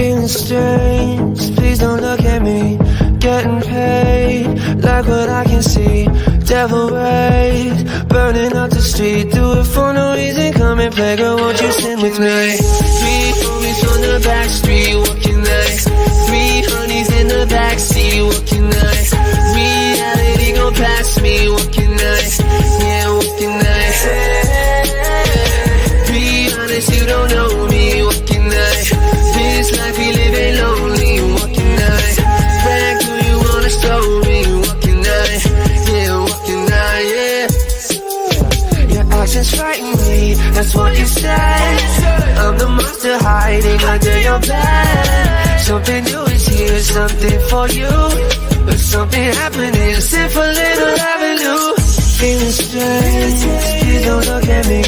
Feeling strange, please don't look at me. Getting paid, like what I can see. Devil rays, burning up the street. Do it for no reason, come and play, girl, won't you sing with me? 3 homies on the back street, walking nice. 3 honeys in the backseat, walking nice. Reality gon' pass me, walking nice. Yeah, walking nice. Be honest, you don't know me, walking nice. This life we live ain't lonely, walking nice. Where do you wanna show me, walking nice? Yeah, walking nice, yeah. Your actions frighten me, that's what you said. I'm the monster hiding under your bed. Something new is here, something for you. There's something happening, sip a little avenue. Feeling strange, please don't look at me.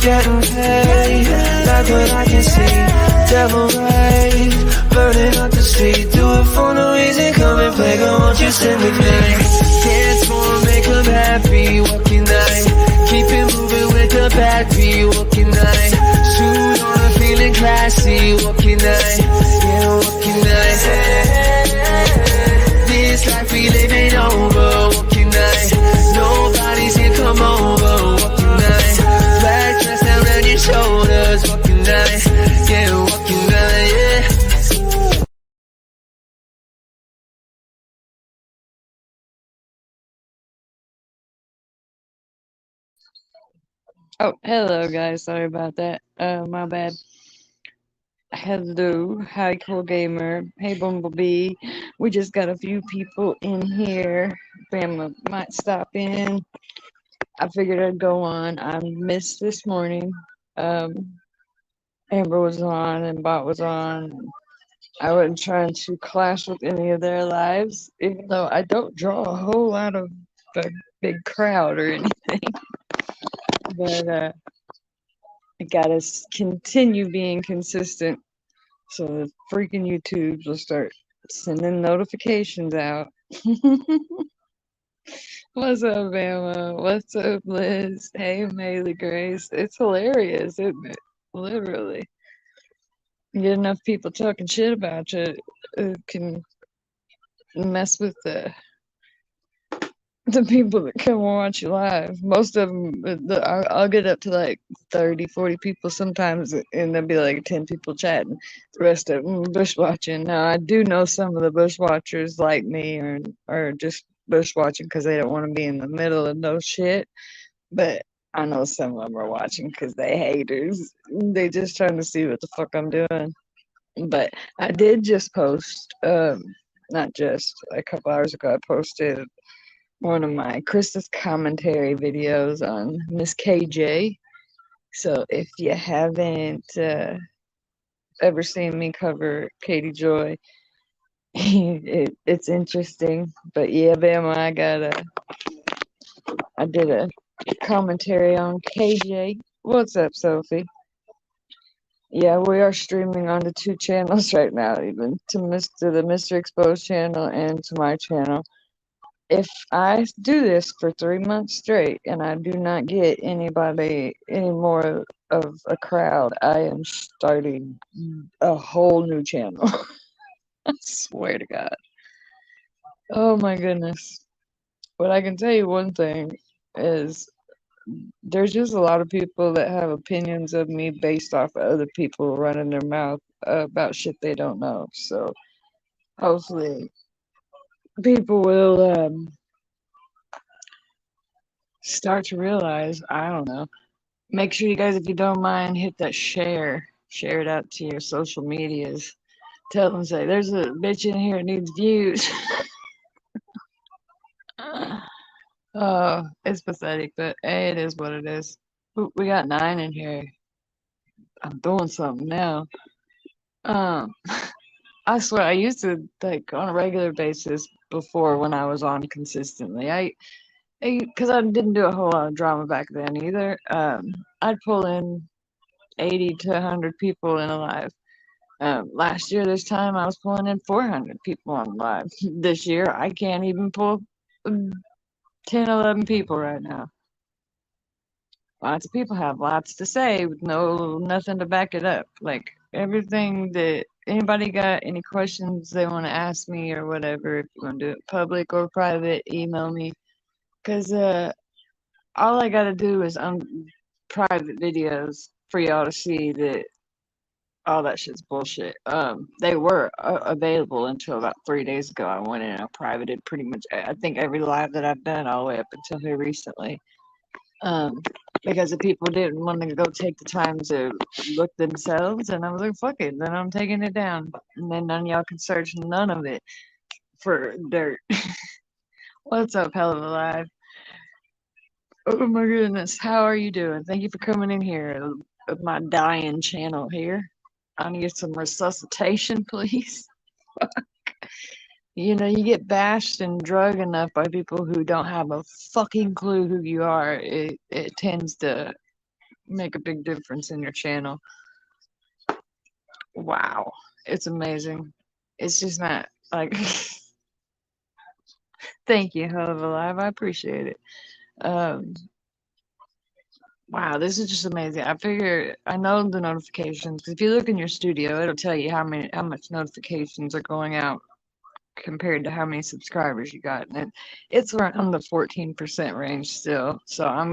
Getting paid, like what I can see. Devil rays, burning up the street. Do it for no reason, come and play, girl, won't you sing with me? Dance for, make them happy, walking night. Keep it moving with the battery, walking night. Suit on, I'm feeling classy, walking night. Yeah, walking night. This life we live ain't over, walking night. Nobody's here, come over, walking night. Black dress down around your shoulders, walking night. Yeah, walking night, yeah. Oh, hello guys. Sorry about that. My bad. Hello, hi Cool Gamer. Hey Bumblebee. We just got a few people in here. Bama might stop in. I figured I'd go on. I missed this morning. Amber was on and Bot was on. I wasn't trying to clash with any of their lives, even though I don't draw a whole lot of a big crowd or anything. But I gotta continue being consistent so the freaking YouTubes will start sending notifications out. What's up, Bama? What's up, Liz? Hey, Maylee Grace. It's hilarious, isn't it? Literally. You get enough people talking shit about you, it can mess with the people that come and watch you live. Most of them, I'll get up to like 30, 40 people sometimes, and there'll be like 10 people chatting. The rest of them bush watching. Now, I do know some of the bush watchers like me or just bush watching because they don't want to be in the middle of no shit. But I know some of them are watching because they haters. They just trying to see what the fuck I'm doing. But I did just post, not just a couple hours ago, I posted one of my Christmas commentary videos on Miss KJ. So if you haven't ever seen me cover Katie Joy, it's interesting. But yeah, Bama, I did a commentary on KJ. What's up, Sophie? Yeah, we are streaming on the 2 channels right now, even to the Mr. Exposed channel and to my channel. If I do this for 3 months straight and I do not get any more of a crowd, I am starting a whole new channel. I swear to God. Oh my goodness. But I can tell you one thing is there's just a lot of people that have opinions of me based off of other people running their mouth about shit they don't know. So hopefully people will start to realize, I don't know. Make sure you guys, if you don't mind, hit that share it out to your social medias. Tell them, say, there's a bitch in here that needs views. Oh, it's pathetic, but hey, it is what it is. We got 9 in here. I'm doing something now. I swear, I used to, like, on a regular basis before when I was on consistently. Because I didn't do a whole lot of drama back then either. I'd pull in 80 to 100 people in a live. Last year, this time, I was pulling in 400 people on live. This year, I can't even pull 10, 11 people right now. Lots of people have lots to say with nothing to back it up. Like, everything that anybody got any questions they want to ask me or whatever, if you want to do it public or private, email me. Cause all I gotta do is private videos for y'all to see that all that shit's bullshit. They were available until about 3 days ago. I went in and I privated pretty much, I think every live that I've done all the way up until here recently. Because the people didn't want to go take the time to look themselves, and I was like, fuck it, then I'm taking it down. And then none of y'all can search none of it for dirt. What's up, Hell of a Live? Oh my goodness, how are you doing? Thank you for coming in here. My dying channel here. I need some resuscitation, please. You know, you get bashed and drugged enough by people who don't have a fucking clue who you are. It tends to make a big difference in your channel. Wow, it's amazing. It's just not like. Thank you, Hell of a Live. I appreciate it. Wow, this is just amazing. I know the notifications. If you look in your studio, it'll tell you how much notifications are going out compared to how many subscribers you got, and it's around the 14% range still. So I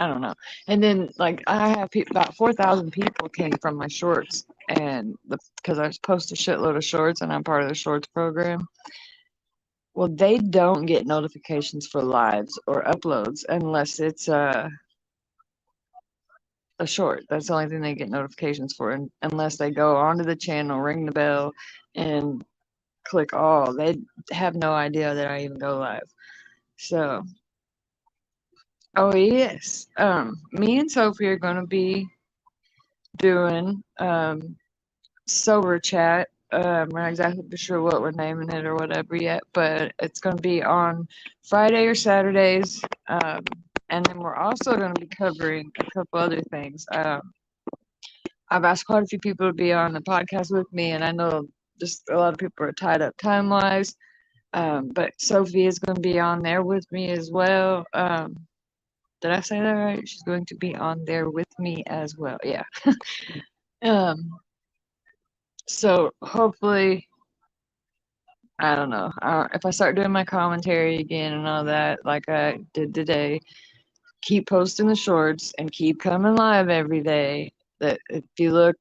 don't know. And then like I have about 4,000 people came from my shorts, and because I post a shitload of shorts, and I'm part of the shorts program. Well, they don't get notifications for lives or uploads unless it's a short. That's the only thing they get notifications for, unless they go onto the channel, ring the bell, and click all. They have no idea that I even go live. So, oh yes, me and Sophie are gonna be doing sober chat. We're not exactly sure what we're naming it or whatever yet, but it's gonna be on Friday or Saturdays. And then we're also gonna be covering a couple other things. I've asked quite a few people to be on the podcast with me, and I know just a lot of people are tied up time wise. But Sophie is going to be on there with me as well. Did I say that right? She's going to be on there with me as well. Yeah. So hopefully, I don't know. If I start doing my commentary again and all that, like I did today, keep posting the shorts and keep coming live every day. That if you look,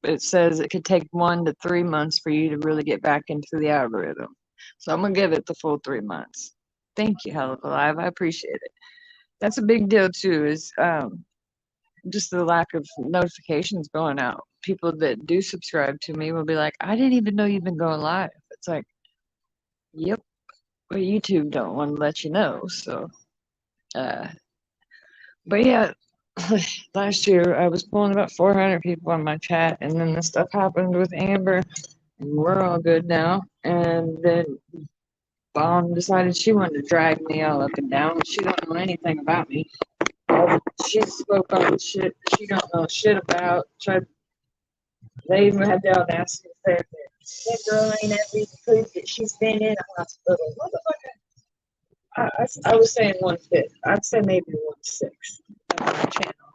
it says it could take 1 to 3 months for you to really get back into the algorithm. So I'm gonna give it the full 3 months. Thank you, Hell of a Live. I appreciate it. That's a big deal too, is just the lack of notifications going out. People that do subscribe to me will be like, I didn't even know you've been going live. It's like, yep. Well, YouTube don't want to let you know. So but yeah, last year I was pulling about 400 people on my chat, and then this stuff happened with Amber, and we're all good now. And then Bomb decided she wanted to drag me all up and down. She don't know anything about me. She spoke on shit she don't know shit about. They even had the audacity to say that girl ain't every food that she's been in a hospital. I was saying 1/5. I'd say maybe 1/6 of my channel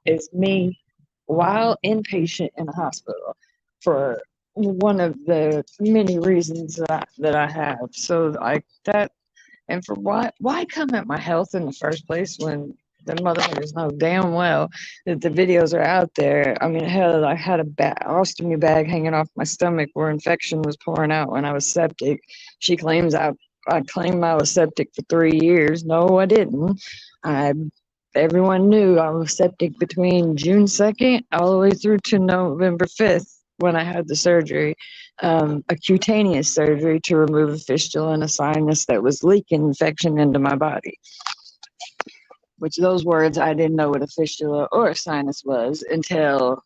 is me while inpatient in a hospital for one of the many reasons that I have. So like that, and for why come at my health in the first place when the motherfuckers know damn well that the videos are out there. I mean, hell, I had a ostomy bag hanging off my stomach where infection was pouring out when I was septic. She claims I claimed I was septic for 3 years. No, I didn't. Everyone knew I was septic between June 2nd all the way through to November 5th when I had the surgery, a cutaneous surgery to remove a fistula and a sinus that was leaking infection into my body. Which those words, I didn't know what a fistula or a sinus was until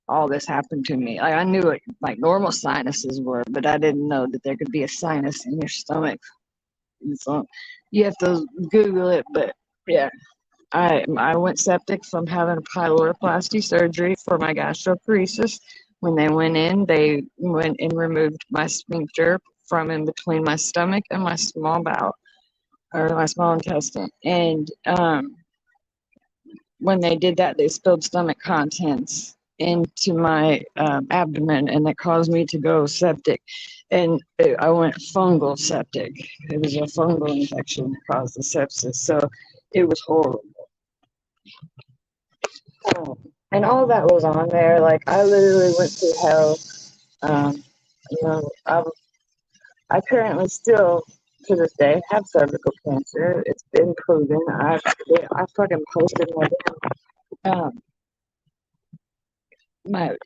all this happened to me. Like, I knew what like normal sinuses were, but I didn't know that there could be a sinus in your stomach. And so you have to Google it, but yeah. I went septic from having a pyloroplasty surgery for my gastroparesis. When they went in and removed my sphincter from in between my stomach and my small bowel, or my small intestine. And when they did that, they spilled stomach contents into my abdomen, and that caused me to go septic. And I went fungal septic. It was a fungal infection that caused the sepsis. So it was horrible. And all that was on there. Like, I literally went through hell. Um, you know, I currently still, to this day, have cervical cancer. It's been proven. I fucking posted um,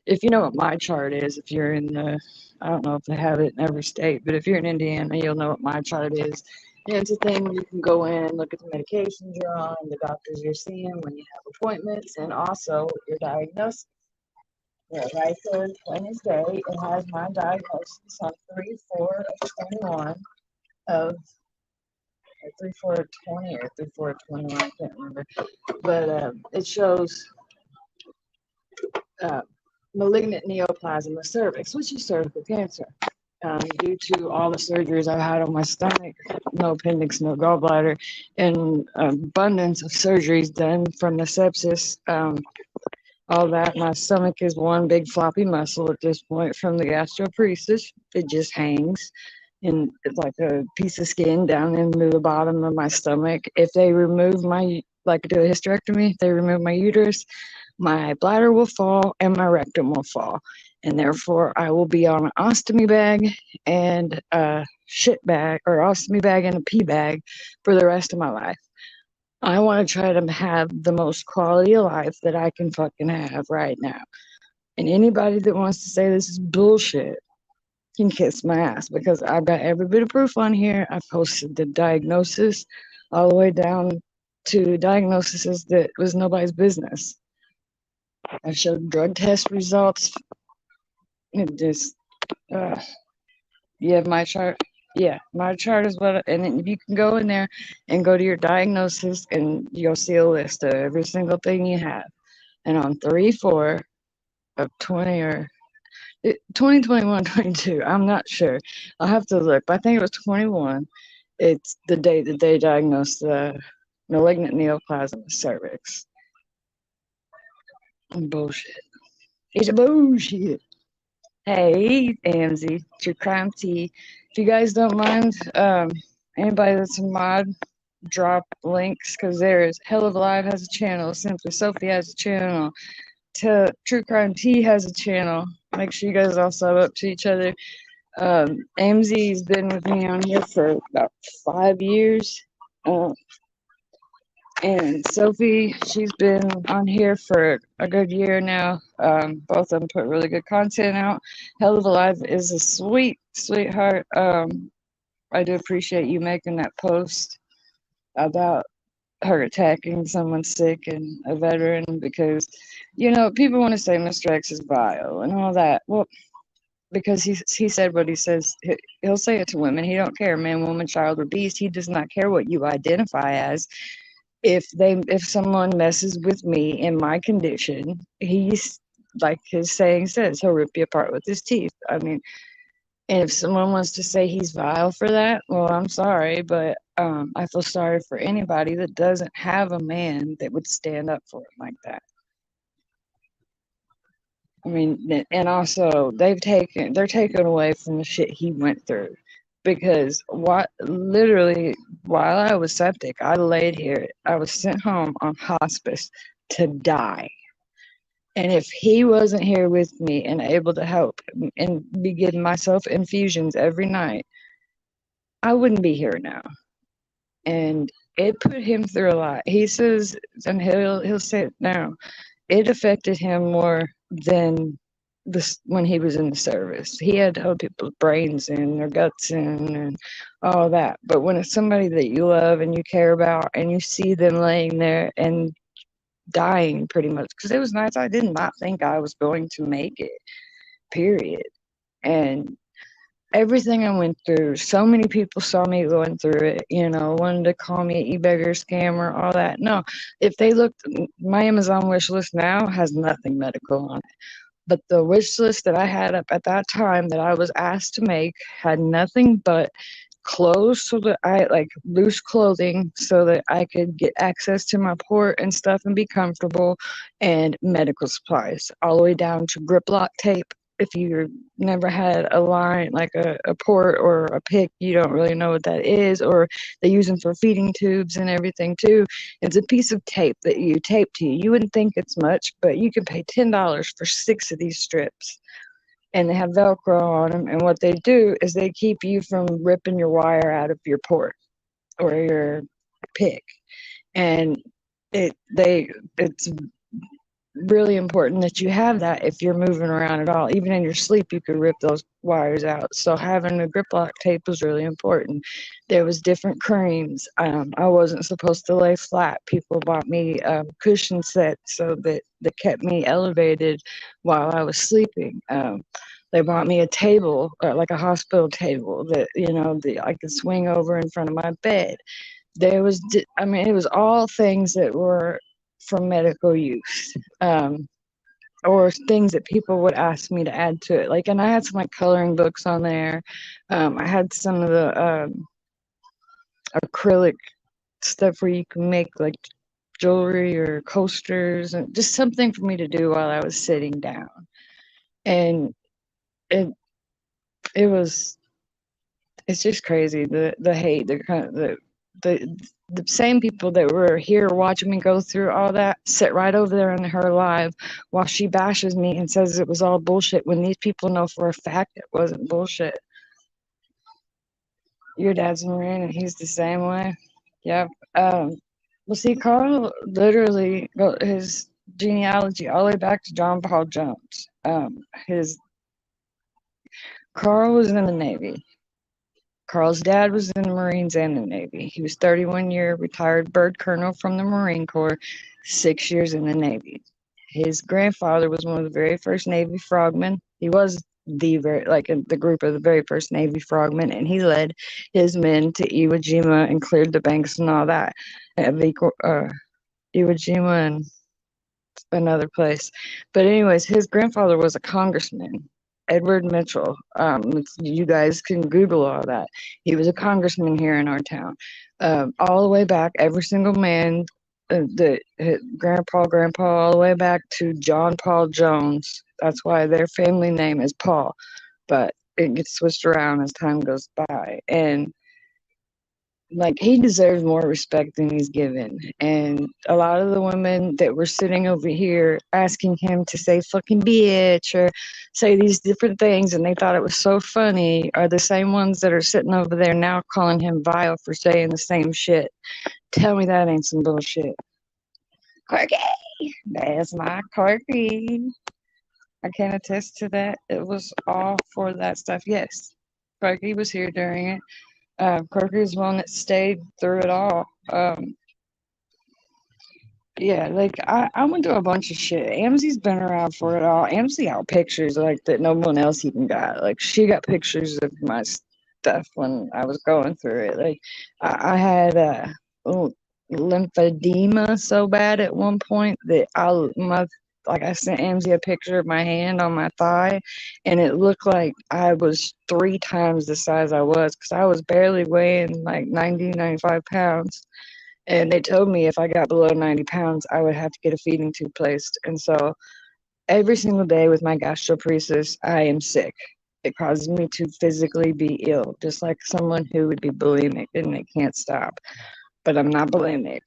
if you know what my chart is, if you're in the, I don't know if they have it in every state, but if you're in Indiana, you'll know what my chart is. And it's a thing where you can go in and look at the medications you're on, the doctors you're seeing when you have appointments, and also your diagnosis. Yeah, right there, plain as day, it has my diagnosis on 3/4 of 21 of 3/4 of 20 or 3/4 of 21, I can't remember. But it shows uh, malignant neoplasm of cervix, which is cervical cancer. Due to all the surgeries I've had on my stomach, no appendix, no gallbladder, and abundance of surgeries done from the sepsis, all that, my stomach is one big floppy muscle at this point from the gastroparesis. It just hangs, and it's like a piece of skin down into the bottom of my stomach. If they remove my, like, do a hysterectomy, if they remove my uterus, my bladder will fall and my rectum will fall. And therefore, I will be on an ostomy bag and a shit bag, or ostomy bag and a pee bag for the rest of my life. I want to try to have the most quality of life that I can fucking have right now. And anybody that wants to say this is bullshit can kiss my ass, because I've got every bit of proof on here. I posted the diagnosis all the way down to diagnoses that was nobody's business. I showed drug test results. It just, you have my chart. Yeah, my chart is what, and then you can go in there and go to your diagnosis, and you'll see a list of every single thing you have. And on 3/4 of 20 or 2021, 22, I'm not sure. I'll have to look, but I think it was 21. It's the date that they diagnosed the malignant neoplasm of cervix. Bullshit. It's bullshit. Hey, Amzy, True Crime Tea. If you guys don't mind, anybody that's a mod, drop links, because there's Hell of Alive has a channel, Simply Sophie has a channel, True Crime Tea has a channel. Make sure you guys all sub up to each other. Amzy's been with me on here for about 5 years. And Sophie, she's been on here for a good year now. Both of them put really good content out. Hell of Alive is a sweetheart. I do appreciate you making that post about her attacking someone sick and a veteran, because, you know, people want to say Mr. X is vile and all that. Well, because he said what he says. He'll say it to women. He don't care, man, woman, child, or beast. He does not care what you identify as. If someone messes with me in my condition, he's, like his saying says, he'll rip you apart with his teeth. I mean, and if someone wants to say he's vile for that, well, I'm sorry, but I feel sorry for anybody that doesn't have a man that would stand up for him like that. I mean, and also they're taken away from the shit he went through, because literally while I was septic, I laid here. I was sent home on hospice to die. And if he wasn't here with me and able to help and be getting myself infusions every night, I wouldn't be here now. And it put him through a lot. He says, and he'll say it now, it affected him more than this when he was in the service. He had to hold people's brains in, their guts in, and all that. But when it's somebody that you love and you care about, and you see them laying there and dying pretty much, because it was nights I did not think I was going to make it, period. And everything I went through, so many people saw me going through it, you know, wanted to call me an e-beggar scammer, all that. No, if they looked, my Amazon wish list now has nothing medical on it. But the wish list that I had up at that time that I was asked to make had nothing but clothes so that I like loose clothing so that I could get access to my port and stuff and be comfortable, and medical supplies, all the way down to grip lock tape. If you never had a line like a port or a pick, you don't really know what that is, or they use them for feeding tubes and everything too. It's a piece of tape that you tape to you. You wouldn't think it's much, but you can pay $10 for 6 of these strips, and they have Velcro on them. And what they do is they keep you from ripping your wire out of your port or your pick. And it's really important that you have that if you're moving around at all. Even in your sleep, you could rip those wires out. So having a grip lock tape was really important. There was different creams. I wasn't supposed to lay flat. People bought me cushion sets so that they kept me elevated while I was sleeping. They bought me a table, like a hospital table that I could swing over in front of my bed. I mean, it was all things that were for medical use, or things that people would ask me to add to it. Like, and I had some like coloring books on there. I had some of the acrylic stuff where you can make like jewelry or coasters, and just something for me to do while I was sitting down. And it it was it's just crazy, the hate, the kind of the same people that were here watching me go through all that sit right over there in her live while she bashes me and says it was all bullshit, when these people know for a fact it wasn't bullshit. Your dad's a Marine and he's the same way. Yep. Well, see, Carl literally got his genealogy all the way back to John Paul Jones. His Carl was in the Navy. Carl's dad was in the Marines and the Navy. He was 31 year retired bird colonel from the Marine Corps, 6 years in the Navy. His grandfather was one of the very first Navy frogmen. He was the very like in the group of the very first Navy frogmen, and he led his men to Iwo Jima and cleared the banks and all that at Iwo Jima and another place. But anyways, his grandfather was a congressman, Edward Mitchell. You guys can Google all that. He was a congressman here in our town. All the way back, every single man, grandpa, all the way back to John Paul Jones. That's why their family name is Paul, but it gets switched around as time goes by. And like, he deserves more respect than he's given. And a lot of the women that were sitting over here asking him to say fucking bitch or say these different things, and they thought it was so funny, are the same ones that are sitting over there now calling him vile for saying the same shit. Tell me that ain't some bullshit. Corky, that's my Corky. I can attest to that. It was all for that stuff. Yes, Corky was here during it. Corky is one that stayed through it all. Yeah, like I went through a bunch of shit. Amzi's been around for it all. Amzi got pictures like that no one else even got. Like, she got pictures of my stuff when I was going through it. Like, I had lymphedema so bad at one point that I sent Amzi a picture of my hand on my thigh, and it looked like I was 3 times the size I was, because I was barely weighing like 90, 95 pounds. And they told me if I got below 90 pounds, I would have to get a feeding tube placed. And so every single day with my gastroparesis, I am sick. It causes me to physically be ill, just like someone who would be bulimic and they can't stop. But I'm not bulimic.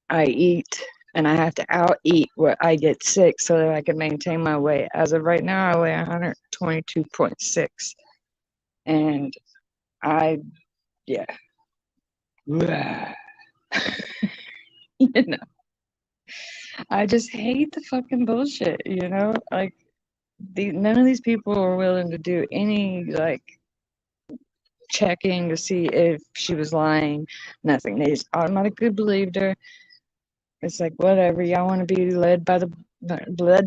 I eat, and I have to out eat what I get sick so that I can maintain my weight. As of right now, I weigh 122.6. And yeah. You know, I just hate the fucking bullshit, like, none of these people are willing to do any like checking to see if she was lying. Nothing. They just automatically believed her. It's like, whatever, y'all want to be led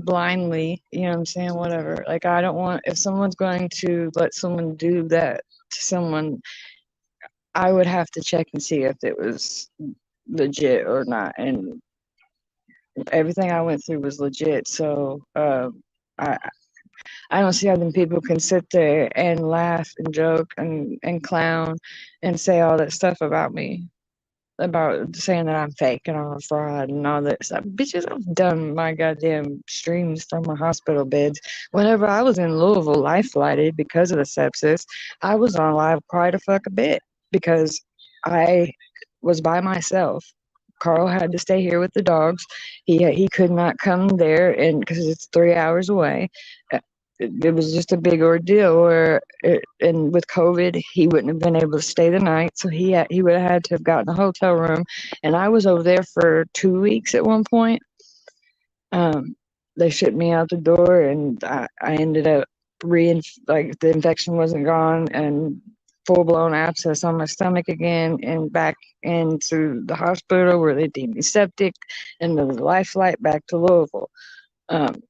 blindly, you know what I'm saying? Whatever. Like, I don't want, if someone's going to let someone do that to someone, I would have to check and see if it was legit or not. And everything I went through was legit. So I I don't see how them people can sit there and laugh and joke and clown and say all that stuff about me, about saying that I'm fake and I'm a fraud and all that stuff. Bitches, I've done my goddamn streams from my hospital beds. Whenever I was in Louisville, life flighted because of the sepsis, I was on live quite a fuck a bit because I was by myself. Carl had to stay here with the dogs. He could not come there, and because it's 3 hours away, it was just a big ordeal. And with COVID, he wouldn't have been able to stay the night, so he would have had to have gotten a hotel room. And I was over there for 2 weeks at one point. Um, they shipped me out the door, and I ended up like the infection wasn't gone, and full blown abscess on my stomach again, and back into the hospital where they deemed me septic, and the life flight back to Louisville. Um,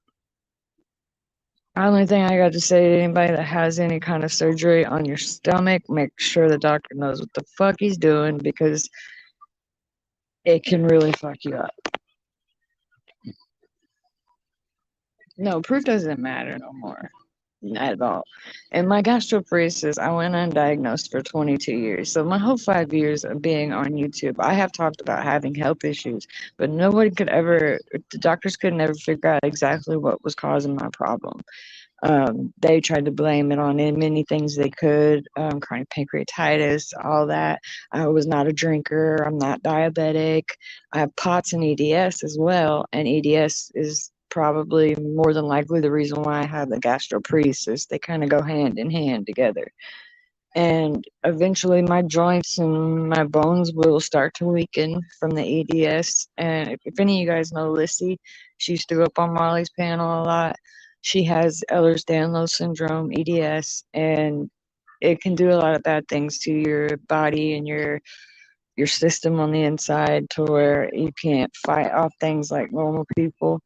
the only thing I got to say to anybody that has any kind of surgery on your stomach, make sure the doctor knows what the fuck he's doing, because it can really fuck you up. No, proof doesn't matter no more. At all. And my gastroparesis, I went undiagnosed for 22 years. So my whole 5 years of being on YouTube, I have talked about having health issues, but nobody could ever, the doctors could never figure out exactly what was causing my problem. They tried to blame it on many things they could, chronic pancreatitis, all that. I was not a drinker. I'm not diabetic. I have POTS and EDS as well. And EDS is probably more than likely the reason why I have the gastroparesis. They kind of go hand in hand together. And eventually my joints and my bones will start to weaken from the EDS. And if any of you guys know Lissy, she used to go up on Molly's panel a lot. She has Ehlers-Danlos syndrome, EDS, and it can do a lot of bad things to your body and your system on the inside, to where you can't fight off things like normal people.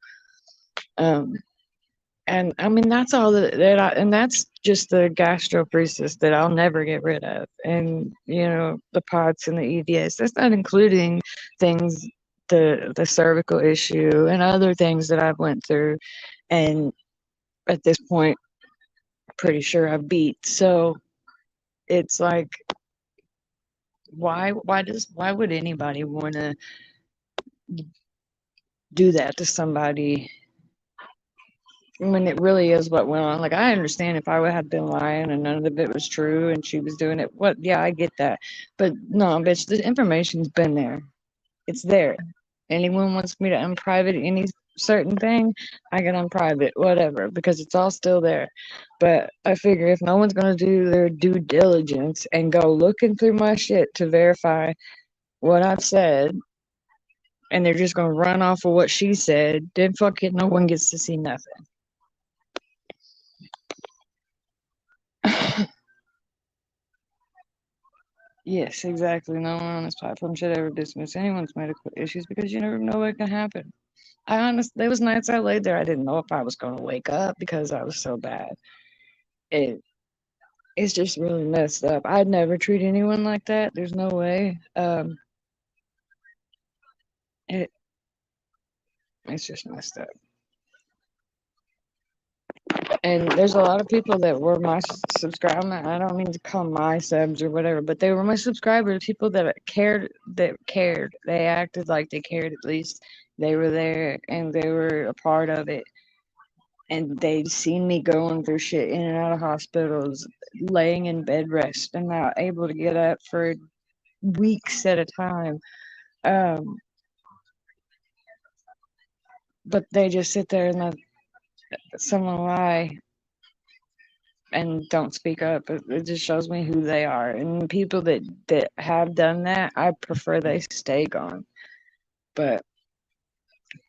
And I mean, that's all and that's just the gastroparesis that I'll never get rid of. And, the POTS and the EDS, that's not including things, the cervical issue and other things that I've went through. And at this point, pretty sure I've beat. So it's like, why would anybody want to do that to somebody when it really is what went on? Like, I understand if I would have been lying and none of it was true and she was doing it. Yeah, I get that. But no, bitch, the information's been there. It's there. Anyone wants me to unprivate any certain thing, I can unprivate, whatever, because it's all still there. But I figure if no one's going to do their due diligence and go looking through my shit to verify what I've said, and they're just going to run off of what she said, then fuck it, no one gets to see nothing. Yes, exactly. No one on this platform should ever dismiss anyone's medical issues, because you never know what can happen. There was nights I laid there, I didn't know if I was going to wake up because I was so bad. It's just really messed up. I'd never treat anyone like that. There's no way. It's just messed up. And there's a lot of people that were my subscribers. I don't mean to call my subs or whatever, but they were my subscribers. People that cared. They acted like they cared. At least they were there and they were a part of it. And they'd seen me going through shit in and out of hospitals, laying in bed rest and not able to get up for weeks at a time. But they just sit there and let someone lie and don't speak up. It just shows me who they are. And people that have done that, I prefer they stay gone. But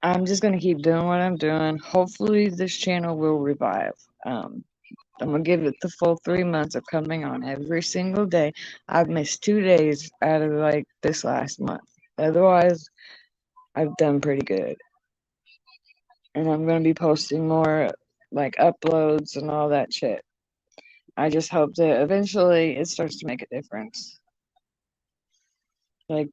I'm just gonna keep doing what I'm doing. Hopefully this channel will revive. I'm gonna give it the full 3 months of coming on every single day. I've missed 2 days out of like this last month. Otherwise, I've done pretty good. And I'm gonna be posting more like uploads and all that shit. I just hope that eventually it starts to make a difference. Like,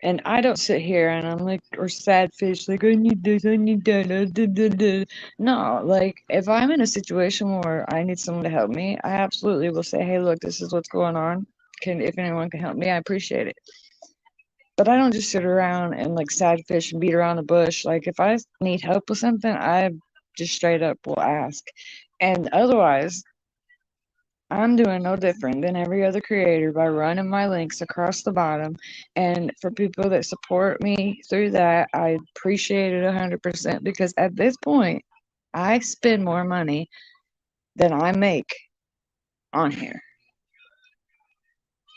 And I don't sit here and I'm like, or sad fish, like, I need this, I need that. Da, da, da. No, like, if I'm in a situation where I need someone to help me, I absolutely will say, hey, look, this is what's going on. If anyone can help me, I appreciate it. But I don't just sit around and like sad fish and beat around the bush. Like, if I need help with something, I just straight up will ask. And otherwise, I'm doing no different than every other creator by running my links across the bottom. And for people that support me through that, I appreciate it 100% because at this point, I spend more money than I make on here.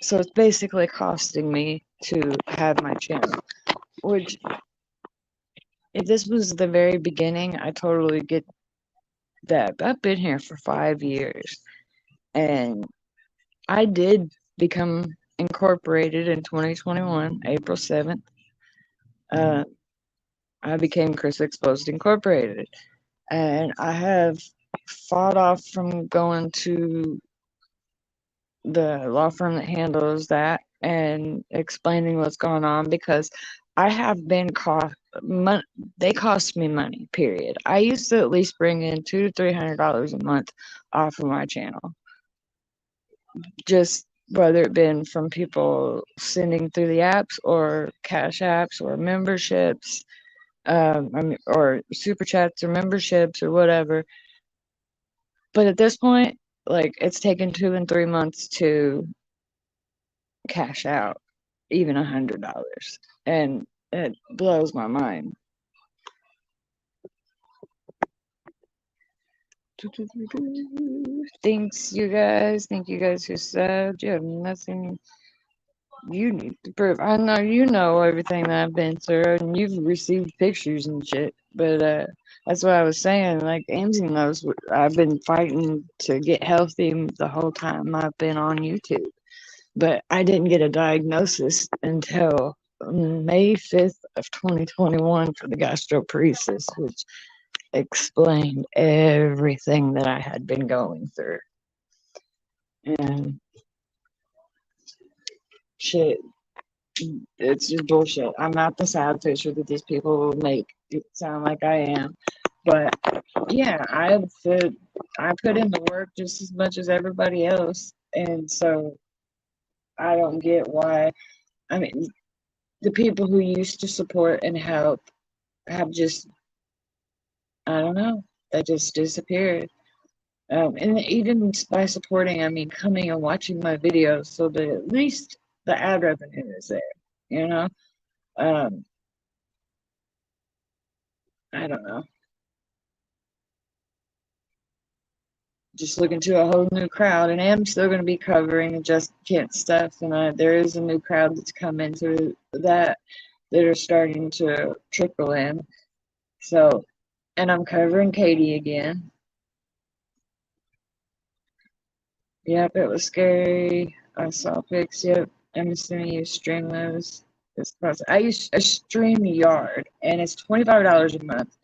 So it's basically costing me to have my channel, which if this was the very beginning, I totally get that. I've been here for 5 years and I did become incorporated in 2021, April 7th. I became Chris Exposed Incorporated, and I have fought off from going to the law firm that handles that and explaining what's going on because I have been they cost me money, period. I used to at least bring in $200 to $300 a month off of my channel, just whether it been from people sending through the apps or cash apps or memberships, or super chats or memberships or whatever. But at this point, like it's taken 2 and 3 months to cash out even $100, and it blows my mind. Thanks, you guys. Thank you guys who subbed. You have nothing you need to prove. I know you know everything that I've been through, and you've received pictures and shit. But that's what I was saying. Like Amzy knows, I've been fighting to get healthy the whole time I've been on YouTube. But I didn't get a diagnosis until May 5th of 2021 for the gastroparesis, which explained everything that I had been going through. And shit, it's just bullshit. I'm not the sad fisher that these people will make it sound like I am. But yeah, I put in the work just as much as everybody else. And so I don't get why. I mean, the people who used to support and help have just, I don't know, they just disappeared. And even by supporting, I mean coming and watching my videos so that at least the ad revenue is there, you know? I don't know. Just looking to a whole new crowd, and I'm still going to be covering Just Kent stuff, and there is a new crowd that's come into that are starting to trickle in. So, and I'm covering Katie again. Yep, it was scary. I saw pics. Yep, I'm assuming you stream those. I use a StreamYard, and it's $25 a month,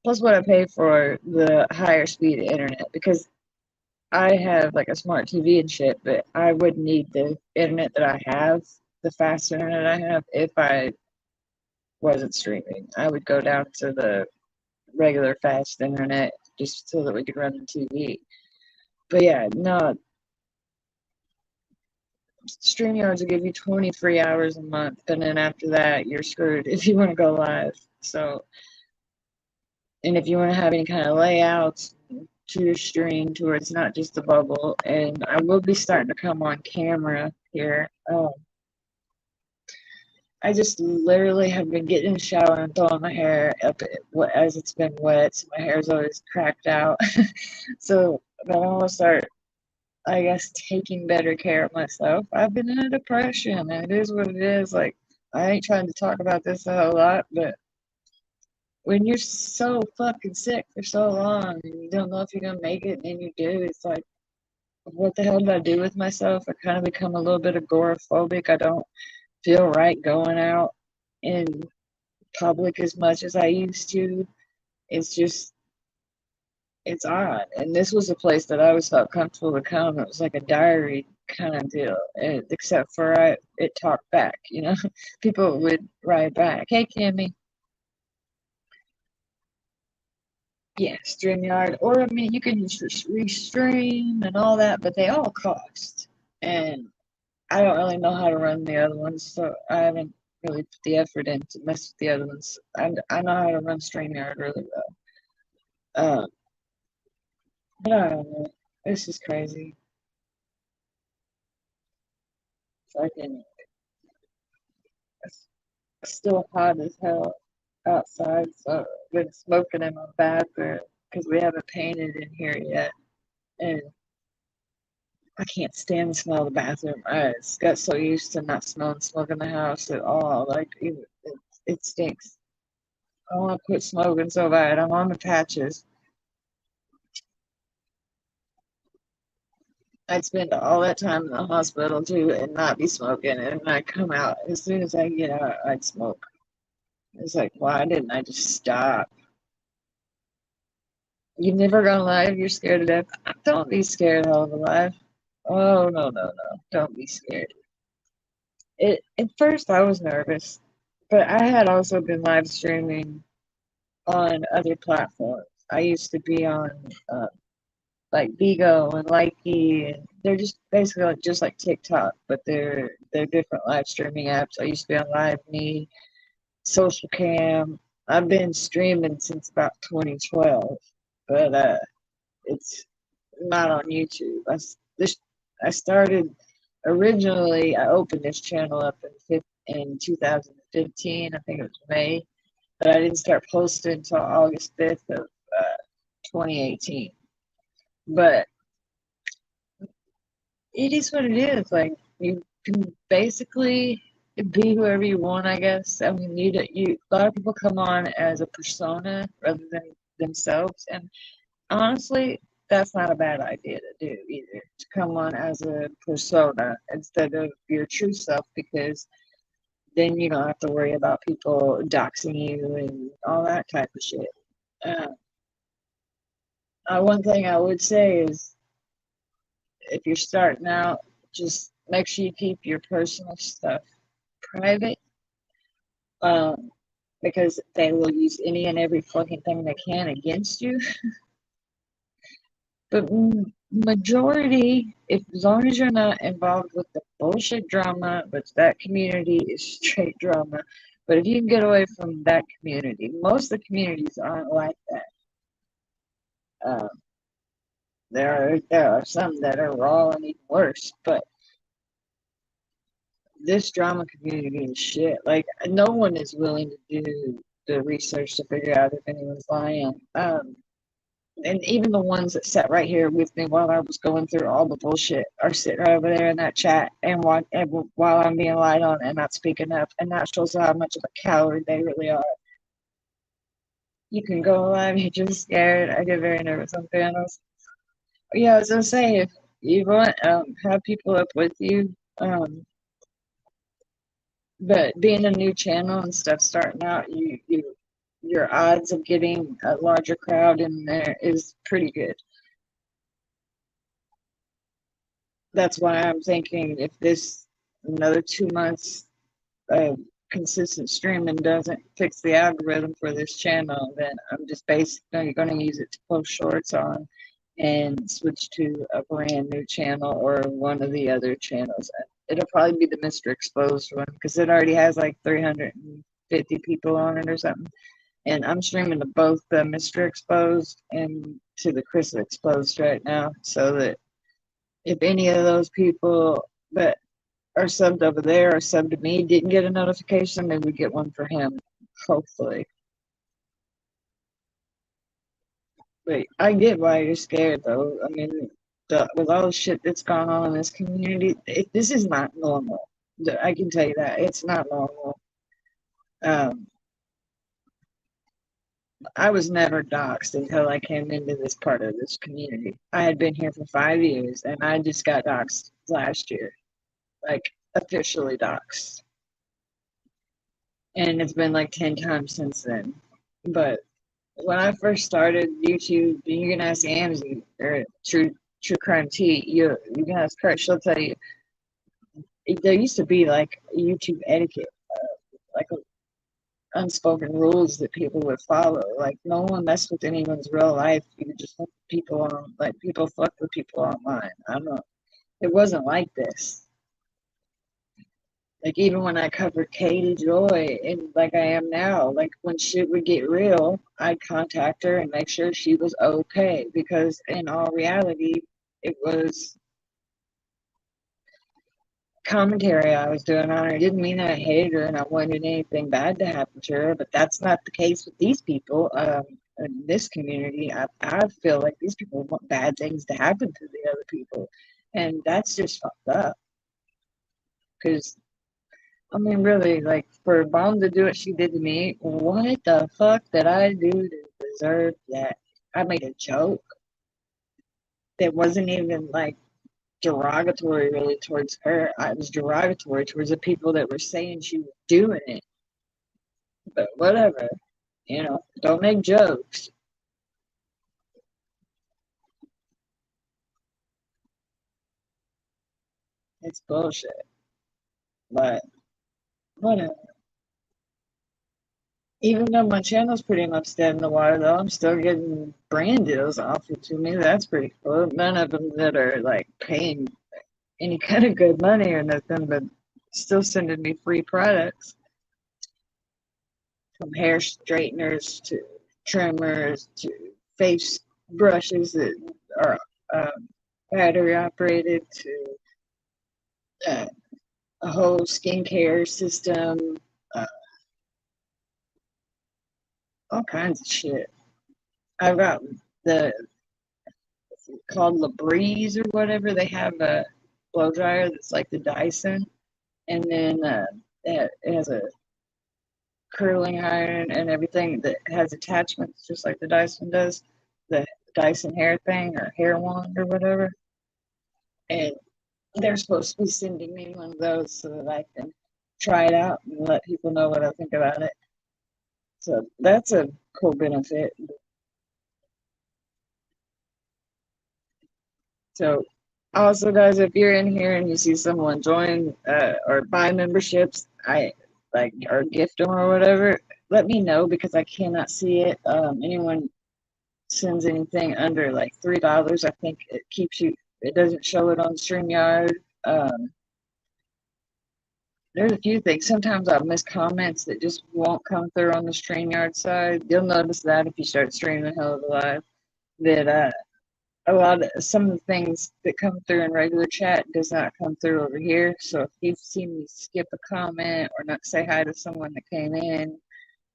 plus what I pay for the higher speed internet, because I have like a smart TV and shit, but I would need the internet that I have, the fast internet I have, if I wasn't streaming. I would go down to the regular fast internet just so that we could run the TV. But yeah, no, StreamYards will give you 20 free hours a month, and then after that, you're screwed if you want to go live. So, and if you want to have any kind of layouts to your stream to where it's not just a bubble, and I will be starting to come on camera here. I just literally have been getting in the shower and throwing my hair up as it's been wet, so my hair's always cracked out. So, but I'm gonna start, I guess, taking better care of myself. I've been in a depression, and it is what it is. Like, I ain't trying to talk about this a whole lot, but when you're so fucking sick for so long and you don't know if you're gonna make it, and then you do, it's like, what the hell did I do with myself? I kind of become a little bit agoraphobic. I don't feel right going out in public as much as I used to. It's just, it's odd. And this was a place that I always felt comfortable to come. It was like a diary kind of deal, except for it talked back, you know. People would write back, "Hey, Kimmy." Yeah, StreamYard, or I mean, you can just restream and all that, but they all cost. And I don't really know how to run the other ones, so I haven't really put the effort in to mess with the other ones. I know how to run StreamYard really well. But I don't know. This is crazy. Fucking, it's still hot as hell outside, so I've been smoking in my bathroom because we haven't painted in here yet. And I can't stand the smell of the bathroom. I just got so used to not smelling smoke in the house at all. Like, it stinks. I want to quit smoking so bad. I'm on the patches. I'd spend all that time in the hospital too and not be smoking. And I come out, as soon as I get out, I'd smoke. It's like, why didn't I just stop? You've never gone live? You're scared to death? Don't be scared of alive. Oh, no, no, no. Don't be scared. At first, I was nervous, but I had also been live streaming on other platforms. I used to be on like Bigo and Likey, and they're just basically just like TikTok, but they're different live streaming apps. I used to be on Live Me, Social Cam. I've been streaming since about 2012, but it's not on YouTube. I started originally. I opened this channel up in 2015. I think it was May, but I didn't start posting until August 5th of 2018. But it is what it is. Like, you can basically be whoever you want, I guess. I mean, a lot of people come on as a persona rather than themselves, and honestly, that's not a bad idea to do either. To come on as a persona instead of your true self, because then you don't have to worry about people doxing you and all that type of shit. Uh, one thing I would say is, if you're starting out, just make sure you keep your personal stuff private, um, because they will use any and every fucking thing they can against you. But majority, if as long as you're not involved with the bullshit drama, which that community is straight drama. But if you can get away from that community, most of the communities aren't like that. Um, there are some that are raw and even worse, but this drama community is shit. Like, no one is willing to do the research to figure out if anyone's lying. And even the ones that sat right here with me while I was going through all the bullshit are sitting right over there in that chat and while I'm being lied on and not speaking up, and that shows how much of a coward they really are. You can go live, you're just scared. I get very nervous on panels. Yeah, I was gonna say, if you want have people up with you, but being a new channel and stuff starting out, your odds of getting a larger crowd in there is pretty good. That's why I'm thinking, if this another 2 months of consistent streaming doesn't fix the algorithm for this channel, then I'm just basically going to use it to post shorts on and switch to a brand new channel or one of the other channels. It'll probably be the Mr. Exposed one because it already has like 350 people on it or something. And I'm streaming to both the Mr. Exposed and to the Chris Exposed right now, so that if any of those people that are subbed over there or subbed to me didn't get a notification, they would get one for him, hopefully. But I get why you're scared, though. I mean, with all the shit that's gone on in this community, this is not normal. I can tell you that. It's not normal. Um, I was never doxxed until I came into this part of this community. I had been here for 5 years, and I just got doxxed last year. Like, officially doxxed. And it's been like 10 times since then. But when I first started YouTube, you can ask Amzy or True Crime T. You can ask her; she'll tell you. There used to be like YouTube etiquette, like unspoken rules that people would follow. Like no one messed with anyone's real life. You could just fuck with people on like people fuck with people online. I don't know. It wasn't like this. Like even when I covered Katie Joy and like I am now, like when shit would get real, I'd contact her and make sure she was okay because in all reality, it was commentary I was doing on her. It didn't mean that I hated her and I wanted anything bad to happen to her, but that's not the case with these people. In this community, I feel like these people want bad things to happen to the other people, and that's just fucked up. Because I mean, really, like for Bomb to do what she did to me, what the fuck did I do to deserve that? I made a joke that wasn't even like derogatory really towards her. I was derogatory towards the people that were saying she was doing it. But whatever, don't make jokes. It's bullshit. But whatever. Even though my channel's pretty much dead in the water, though, I'm still getting brand deals offered to me. That's pretty cool. None of them that are like paying any kind of good money or nothing, but still sending me free products from hair straighteners to trimmers to face brushes that are battery operated to uh, a whole skincare system, uh, all kinds of shit. I've got the called LaBreeze or whatever. They have a blow dryer that's like the Dyson, and then it has a curling iron and everything that has attachments just like the Dyson does, the Dyson hair thing or hair wand or whatever. And they're supposed to be sending me one of those so that I can try it out and let people know what I think about it. So that's a cool benefit. So also guys, if you're in here and you see someone join or buy memberships, I like or gift them or whatever, let me know because I cannot see it. Anyone sends anything under like $3, I think it keeps you. It doesn't show it on StreamYard. Um, there's a few things. Sometimes I'll miss comments that just won't come through on the StreamYard side. You'll notice that if you start streaming Hell of a Live, that a lot of some of the things that come through in regular chat does not come through over here. So if you've seen me skip a comment or not say hi to someone that came in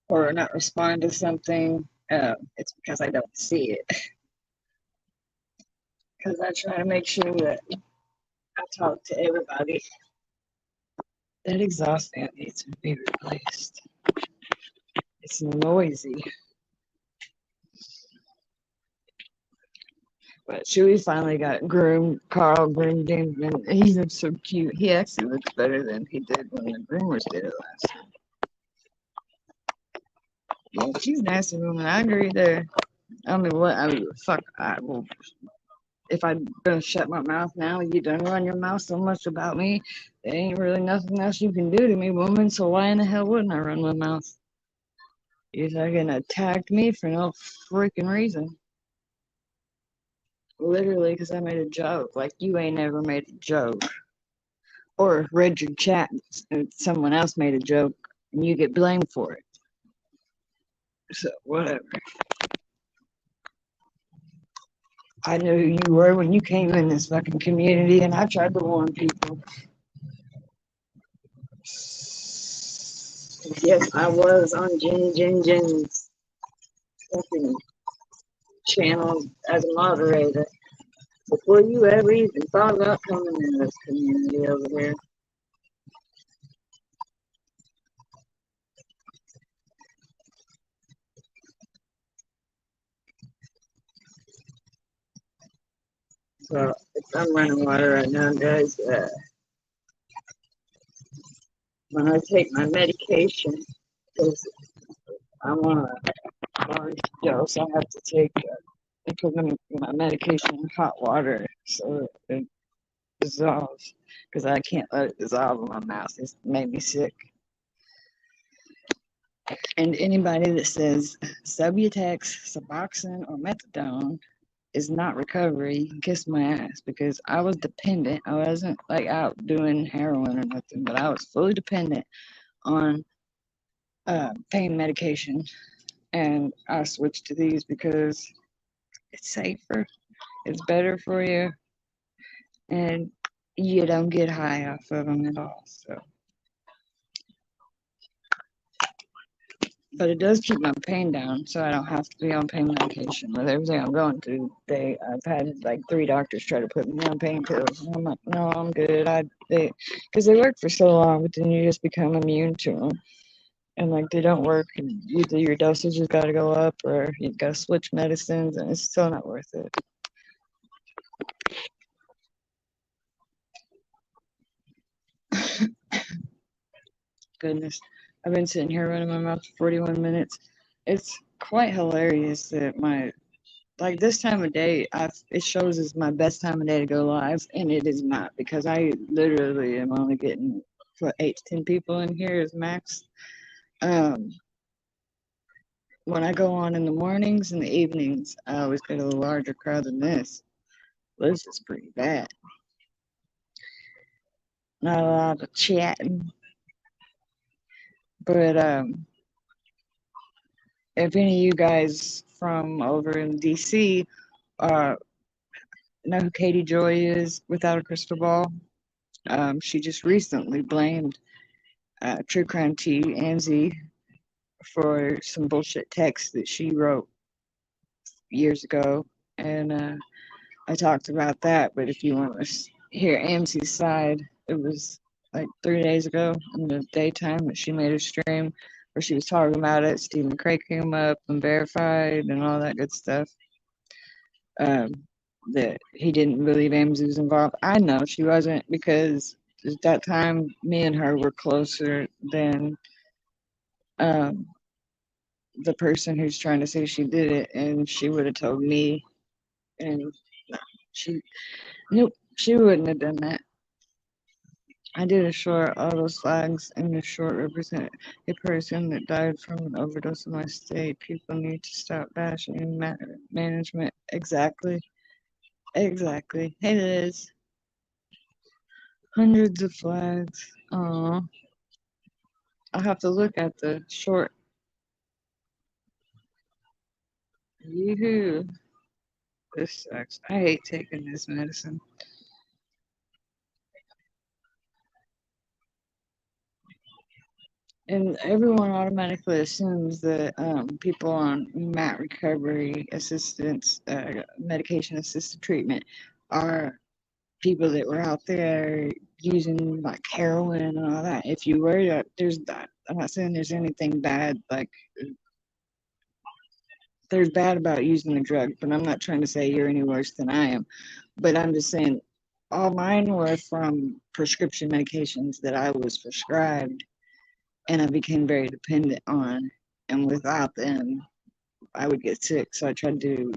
or not respond to something, it's because I don't see it. Because I try to make sure that I talk to everybody. That exhaust fan needs to be replaced. It's noisy. But Chewie finally got groomed. Carl groomed him, and he looks so cute. He actually looks better than he did when the groomers did it last time. Yeah, she's a nasty woman. I agree there. I mean, what? I mean, fuck. I will. If I'm gonna shut my mouth now, you done run your mouth so much about me. There ain't really nothing else you can do to me, woman. So why in the hell wouldn't I run my mouth? You're fucking attacked me for no freaking reason. Literally, because I made a joke. Like, you ain't ever made a joke. Or read your chat and someone else made a joke and you get blamed for it. So, whatever. I knew who you were when you came in this fucking community and I tried to warn people. Yes, I was on Jin's fucking channel as a moderator before you ever even thought about coming in this community over here. So I'm running water right now, guys. When I take my medication, because I want to large dose. I have to take I put my medication in hot water so it dissolves because I can't let it dissolve in my mouth. It's made me sick. And anybody that says Subutex, Suboxone, or Methadone is not recovery, you can kiss my ass, because I was dependent. I wasn't like out doing heroin or nothing, but I was fully dependent on pain medication. And I switched to these because it's safer, it's better for you, and you don't get high off of them at all. So, but it does keep my pain down, so I don't have to be on pain medication. With everything I'm going through, I've had like 3 doctors try to put me on pain pills, and I'm like, no, I'm good. Because they work for so long, but then you just become immune to them, and like they don't work. And either your dosage has got to go up, or you've got to switch medicines, and it's still not worth it. Goodness, I've been sitting here running my mouth for 41 minutes. It's quite hilarious that like this time of day, it shows as my best time of day to go live, and it is not, because I literally am only getting 8 to 10 people in here is max. When I go on in the mornings and the evenings, I always get a larger crowd than this. This is pretty bad. Not a lot of chatting. But if any of you guys from over in DC know who Katie Joy is, Without a Crystal Ball, she just recently blamed True Crime T, Anzi, for some bullshit text that she wrote years ago. And I talked about that, but if you want to hear Amzi's side, it was like 3 days ago in the daytime that she made a stream where she was talking about it. Stephen Craig came up and verified and all that good stuff. That he didn't believe Amzi was involved. I know she wasn't, because at that time me and her were closer than the person who's trying to say she did it, and she would have told me, and nope, she wouldn't have done that. I did a short, all those flags in the short represent a person that died from an overdose in my state. People need to stop bashing management. Exactly. Hey, Liz. Hundreds of flags. Aw. I'll have to look at the short. Yoo-hoo. This sucks. I hate taking this medicine. And everyone automatically assumes that people on MAT recovery assistance, medication assisted treatment, are people that were out there using like heroin and all that. If you were, there's that. I'm not saying there's anything bad, like there's bad about using the drug, but I'm not trying to say you're any worse than I am. But I'm just saying all mine were from prescription medications that I was prescribed, and I became very dependent on, and without them, I would get sick. So I tried to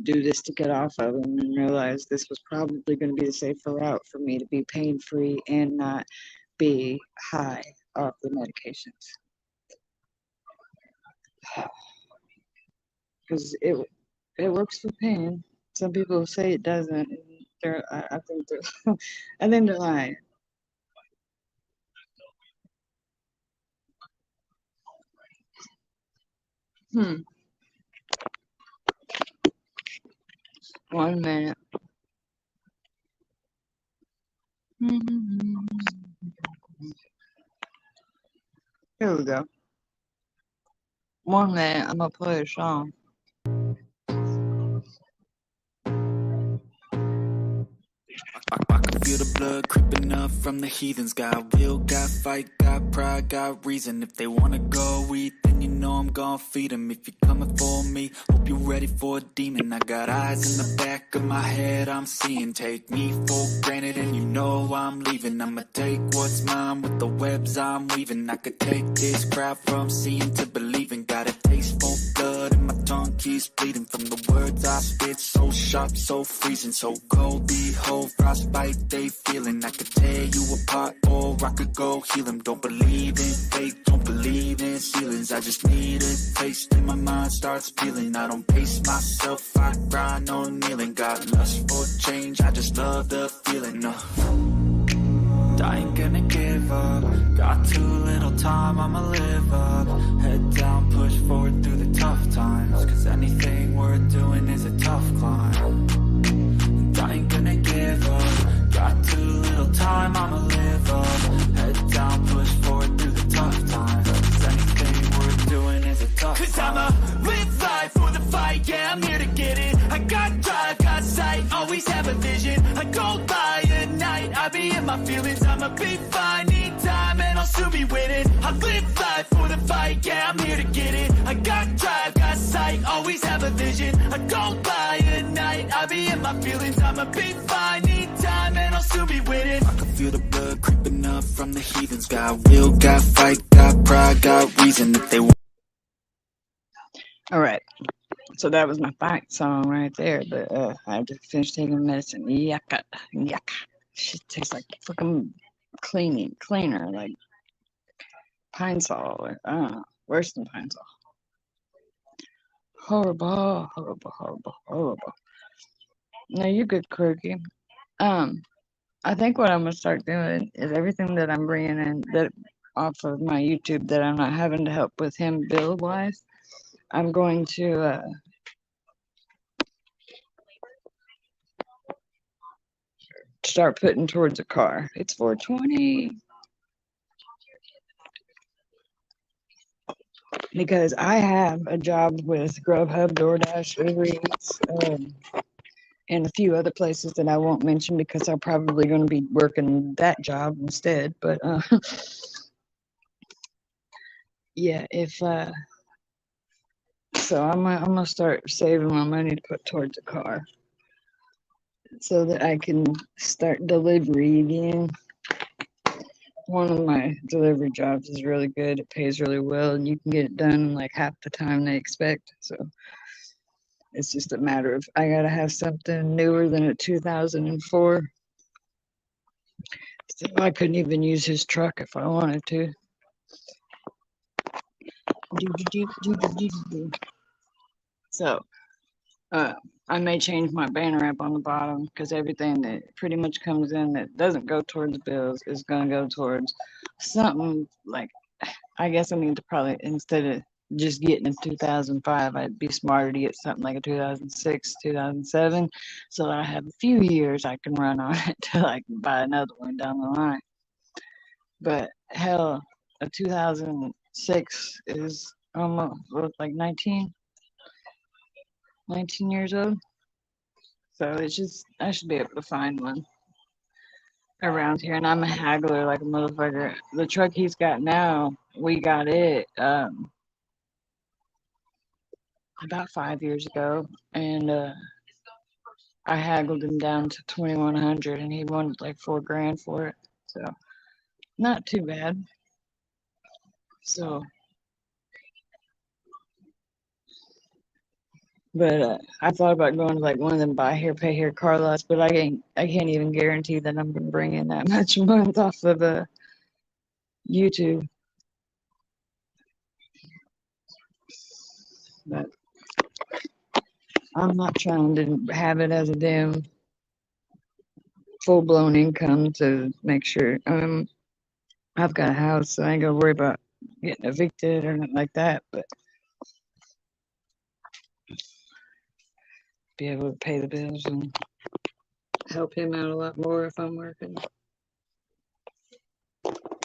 do this to get off of them, and realized this was probably going to be the safer route for me to be pain-free and not be high off the medications. Because it works for pain. Some people say it doesn't. And I think they're lying. One minute. Here we go. 1 minute, I'm gonna play a song. I can feel the blood creeping up from the heathens. Got will, got fight, got pride, got reason. If they wanna go eat, then you know I'm gonna feed them. If you're coming for me, hope you're ready for a demon. I got eyes in the back of my head, I'm seeing. Take me for granted and you know I'm leaving. I'ma take what's mine with the webs I'm weaving. I could take this crowd from seeing to believing. Got a taste for blood in my keeps bleeding from the words I spit. So sharp, so freezing, so cold. Behold, frostbite they feeling. I could tear you apart or I could go heal them. Don't believe in fate, don't believe in ceilings. I just need a taste and my mind starts peeling. I don't pace myself, I grind on kneeling. Got lust for change, I just love the feeling. I ain't gonna give up. Got too little time, I'ma live up. Head down, push forward through the tough times. Cause anything worth doing is a tough climb. And I ain't gonna give up. Got too little time, I'ma live up. Head down, push forward through the tough times. Cause anything worth doing is a tough climb. Cause I'ma live life for the fight, yeah, I'm here to get it. I got drive, got sight, always have a vision. I go by at night, I be in my feelings. I'ma be fine, need time, and I'll soon be winning. I live life for the fight, yeah, I'm here to get it. I got drive, got sight, always have a vision. I go by at night, I be in my feelings. I'ma be fine, need time, and I'll soon be winning. I can feel the blood creeping up from the heathens. Got will, got fight, got pride, got reason. If they want. All right. So that was my fight song right there. But I had to finish taking medicine. Yuck. Shit tastes like fucking cleaner, like Pine Sol. Or, I don't know, worse than Pine Sol. Horrible. No, you're good, Quirky. I think what I'm gonna start doing is everything that I'm bringing in that off of my YouTube that I'm not having to help with him build wise. I'm going to start putting towards a car. It's 420. Because I have a job with Grubhub, DoorDash, Uber Eats, and a few other places that I won't mention because I'm probably going to be working that job instead. But yeah, so I'm gonna start saving my money to put towards a car so that I can start delivery again. One of my delivery jobs is really good. It pays really well, and you can get it done in like half the time they expect. So it's just a matter of I gotta have something newer than a 2004. So I couldn't even use his truck if I wanted to. So I may change my banner up on the bottom because everything that pretty much comes in that doesn't go towards bills is going to go towards something like, I guess I need to probably, instead of just getting a 2005, I'd be smarter to get something like a 2006, 2007, so that I have a few years I can run on it till I can buy another one down the line. But hell, a 2006 is almost like 19 years old. So it's just, I should be able to find one around here. And I'm a haggler like a motherfucker. The truck he's got now, we got it about 5 years ago. And I haggled him down to 2,100 and he wanted like $4,000 for it. So not too bad. So but I thought about going to like one of them buy here, pay here car lots, but I can't even guarantee that I'm gonna bring in that much a month off of YouTube. But I'm not trying to have it as a damn full blown income to make sure I've got a house, so I ain't gonna worry about getting evicted or nothing like that, but be able to pay the bills and help him out a lot more if I'm working.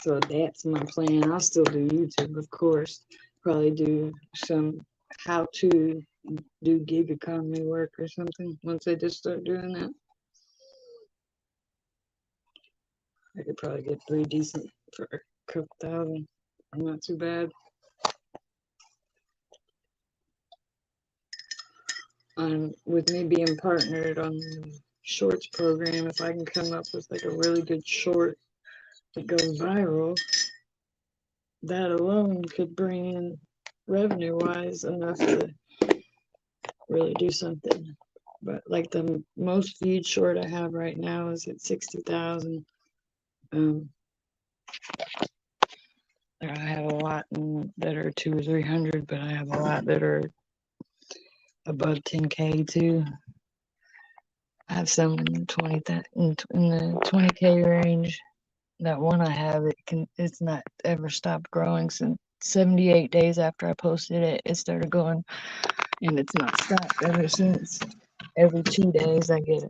So that's my plan. I'll still do YouTube, of course. Probably do some how to do gig economy work or something once I just start doing that. I could probably get pretty decent for a couple thousand. Not too bad. With me being partnered on the shorts program, if I can come up with like a really good short that goes viral, that alone could bring in revenue wise enough to really do something. But like the most viewed short I have right now is at 60,000. I have a lot that are 200 or 300, but I have a lot that are above 10K too. I have some in the 20K range. That one I have, it's not ever stopped growing since 78 days after I posted it. It started going, and it's not stopped ever since. Every 2 days I get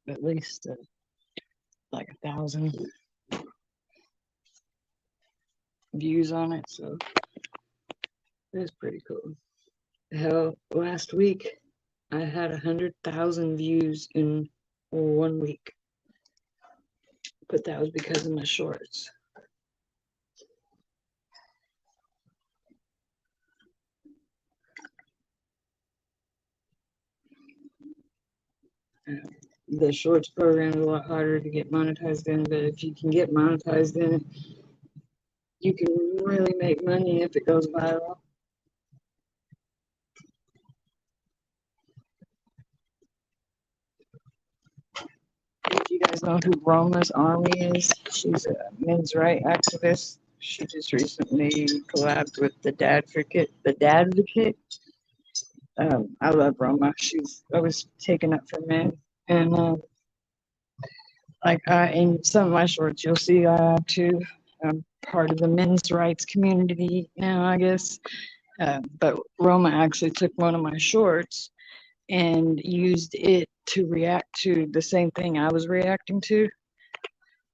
at least like 1,000 views on it, so it's pretty cool. Hell, last week I had 100,000 views in 1 week, but that was because of my shorts. The shorts program is a lot harder to get monetized in, but if you can get monetized in it, you can really make money if it goes viral. If you guys know who Roma's Army is, she's a men's rights activist. She just recently collabed with the Dadvocate. I love Roma. She's always taken up for men, and in some of my shorts, you'll see I have too. I'm part of the men's rights community now, I guess. But Roma actually took one of my shorts and used it to react to the same thing I was reacting to.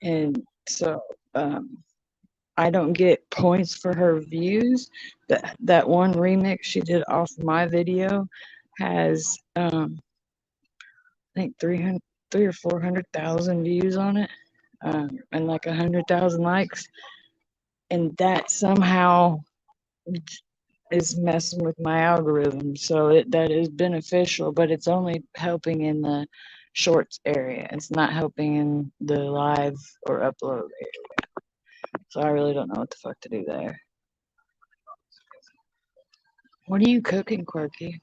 And so I don't get points for her views. That one remix she did off my video has I think 300 or 400,000 views on it, and like 100,000 likes, and that somehow is messing with my algorithm. So that is beneficial, but it's only helping in the shorts area. It's not helping in the live or upload area. So I really don't know what the fuck to do there. What are you cooking, Quirky?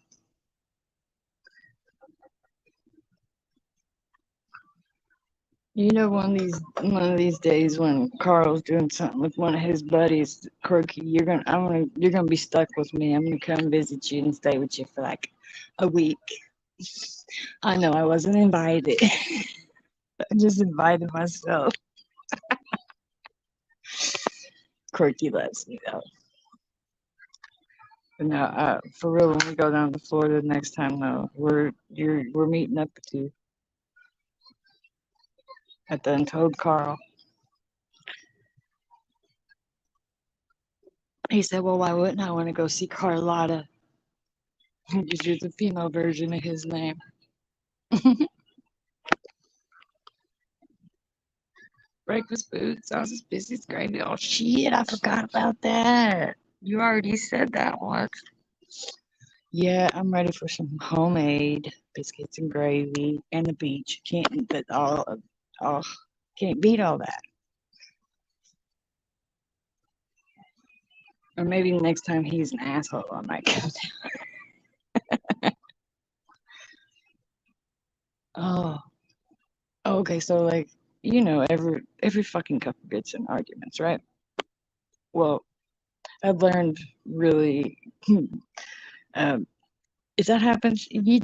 You know, one of these days when Carl's doing something with one of his buddies, Quirky, you're gonna be stuck with me. I'm gonna come visit you and stay with you for like a week. I know I wasn't invited. I just invited myself. Quirky loves me though. But no, for real, when we go down to Florida next time, though, we're meeting up with you at the Untold Carl. He said, "Well, why wouldn't I want to go see Carlotta?" Because you're the female version of his name. Breakfast food, sausage, biscuits, gravy. Oh shit, I forgot about that. You already said that once. Yeah, I'm ready for some homemade biscuits and gravy and the beach. Can't but all can't beat all that. Or maybe next time he's an asshole, I might come down. Oh, okay. So like, every fucking couple gets in arguments, right? Well, I've learned really, um, if that happens, you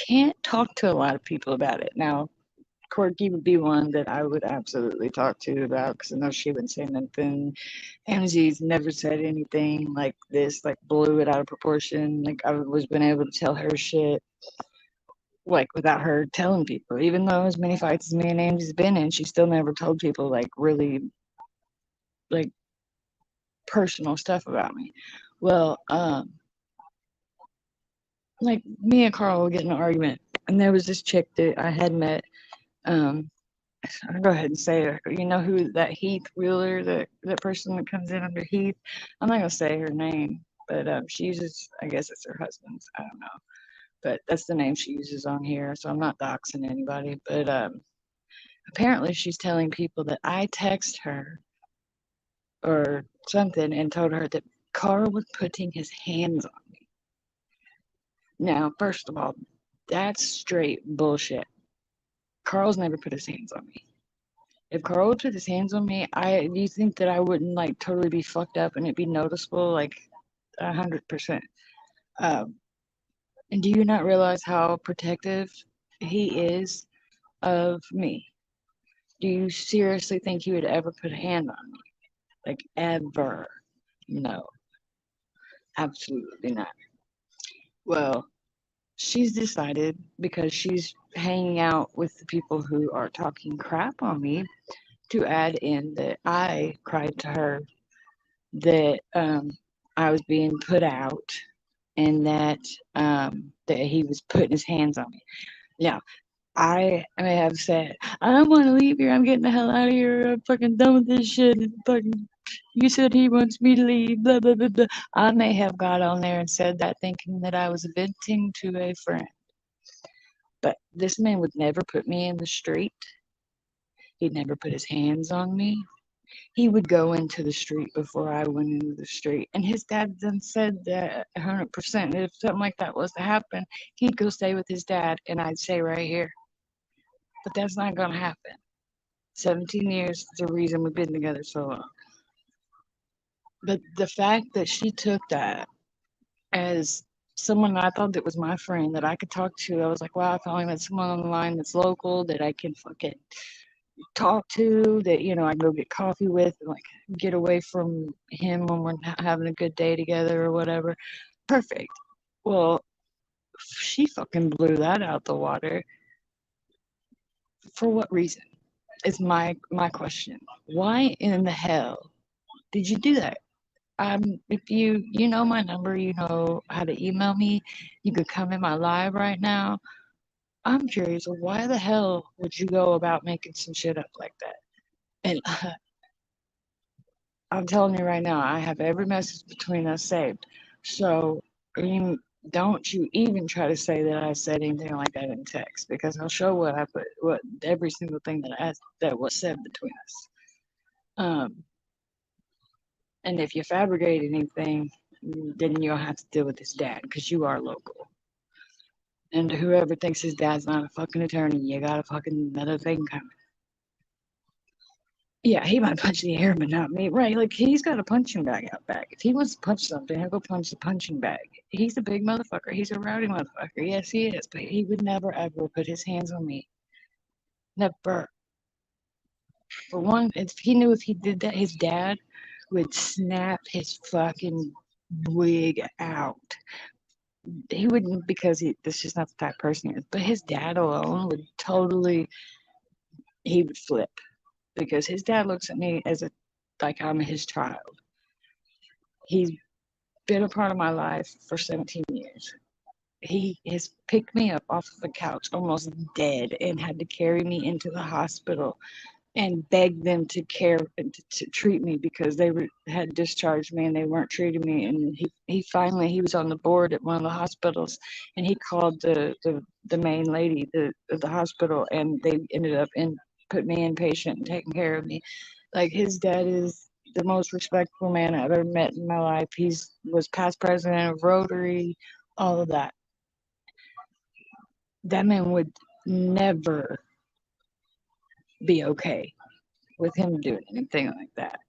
can't talk to a lot of people about it. Now, Corky would be one that I would absolutely talk to about because I know she wouldn't say nothing. Amzi's never said anything like this, like blew it out of proportion. Like I've always been able to tell her shit, like without her telling people. Even though as many fights as me and Amzi's been in, she still never told people like really like personal stuff about me. Well, like me and Carl would get in an argument, and there was this chick that I had met. I'll go ahead and say her. You know who that Heath Wheeler, that person that comes in under Heath? I'm not gonna say her name, but she uses. I guess it's her husband's. I don't know, but that's the name she uses on here. So I'm not doxing anybody, but apparently she's telling people that I text her or something and told her that Carl was putting his hands on me. Now, first of all, that's straight bullshit. Carl's never put his hands on me. If Carl would put his hands on me, do you think that I wouldn't like totally be fucked up and it'd be noticeable? Like 100%. Um, and do you not realize how protective he is of me? Do you seriously think he would ever put a hand on me? Like, ever? No, absolutely not. Well, she's decided because she's hanging out with the people who are talking crap on me to add in that I cried to her that I was being put out and that he was putting his hands on me. Now, I may have said, I don't want to leave here. I'm getting the hell out of here. I'm fucking done with this shit. Fucking, you said he wants me to leave. Blah blah blah blah. I may have got on there and said that, thinking that I was venting to a friend. But this man would never put me in the street. He'd never put his hands on me. He would go into the street before I went into the street. And his dad then said that 100%. If something like that was to happen, he'd go stay with his dad, and I'd stay right here. But that's not going to happen. 17 years is the reason we've been together so long. But the fact that she took that as someone I thought that was my friend that I could talk to, I was like, wow, I finally met someone on the line that's local that I can fucking talk to, that, you know, I can go get coffee with and like get away from him when we're not having a good day together or whatever. Perfect. Well, she fucking blew that out the water. For what reason? Is my question. Why in the hell did you do that? If you know my number, you know how to email me. You could come in my live right now. I'm curious, why the hell would you go about making some shit up like that? And I'm telling you right now, I have every message between us saved. So don't you even try to say that I said anything like that in text, because I'll show what every single thing that was said between us. And if you fabricate anything, then you'll have to deal with his dad, because you are local. And whoever thinks his dad's not a fucking attorney, you got a fucking another thing coming. Yeah, he might punch the air, but not me. Right, like, he's got a punching bag out back. If he wants to punch something, he'll go punch the punching bag. He's a big motherfucker. He's a rowdy motherfucker. Yes, he is. But he would never, ever put his hands on me. Never. For one, if he knew if he did that, his dad would snap his fucking wig out. He wouldn't, because that's just not the type of person he is. But his dad alone would totally, he would flip. Because his dad looks at me as like I'm his child. He's been a part of my life for 17 years. He has picked me up off of the couch almost dead and had to carry me into the hospital and beg them to care and to treat me, because they had discharged me and they weren't treating me. And he finally, he was on the board at one of the hospitals, and he called the main lady of the hospital, and they ended up put me inpatient and taking care of me. Like, his dad is the most respectful man I've ever met in my life. Was past president of Rotary, all of that. That man would never be okay with him doing anything like that.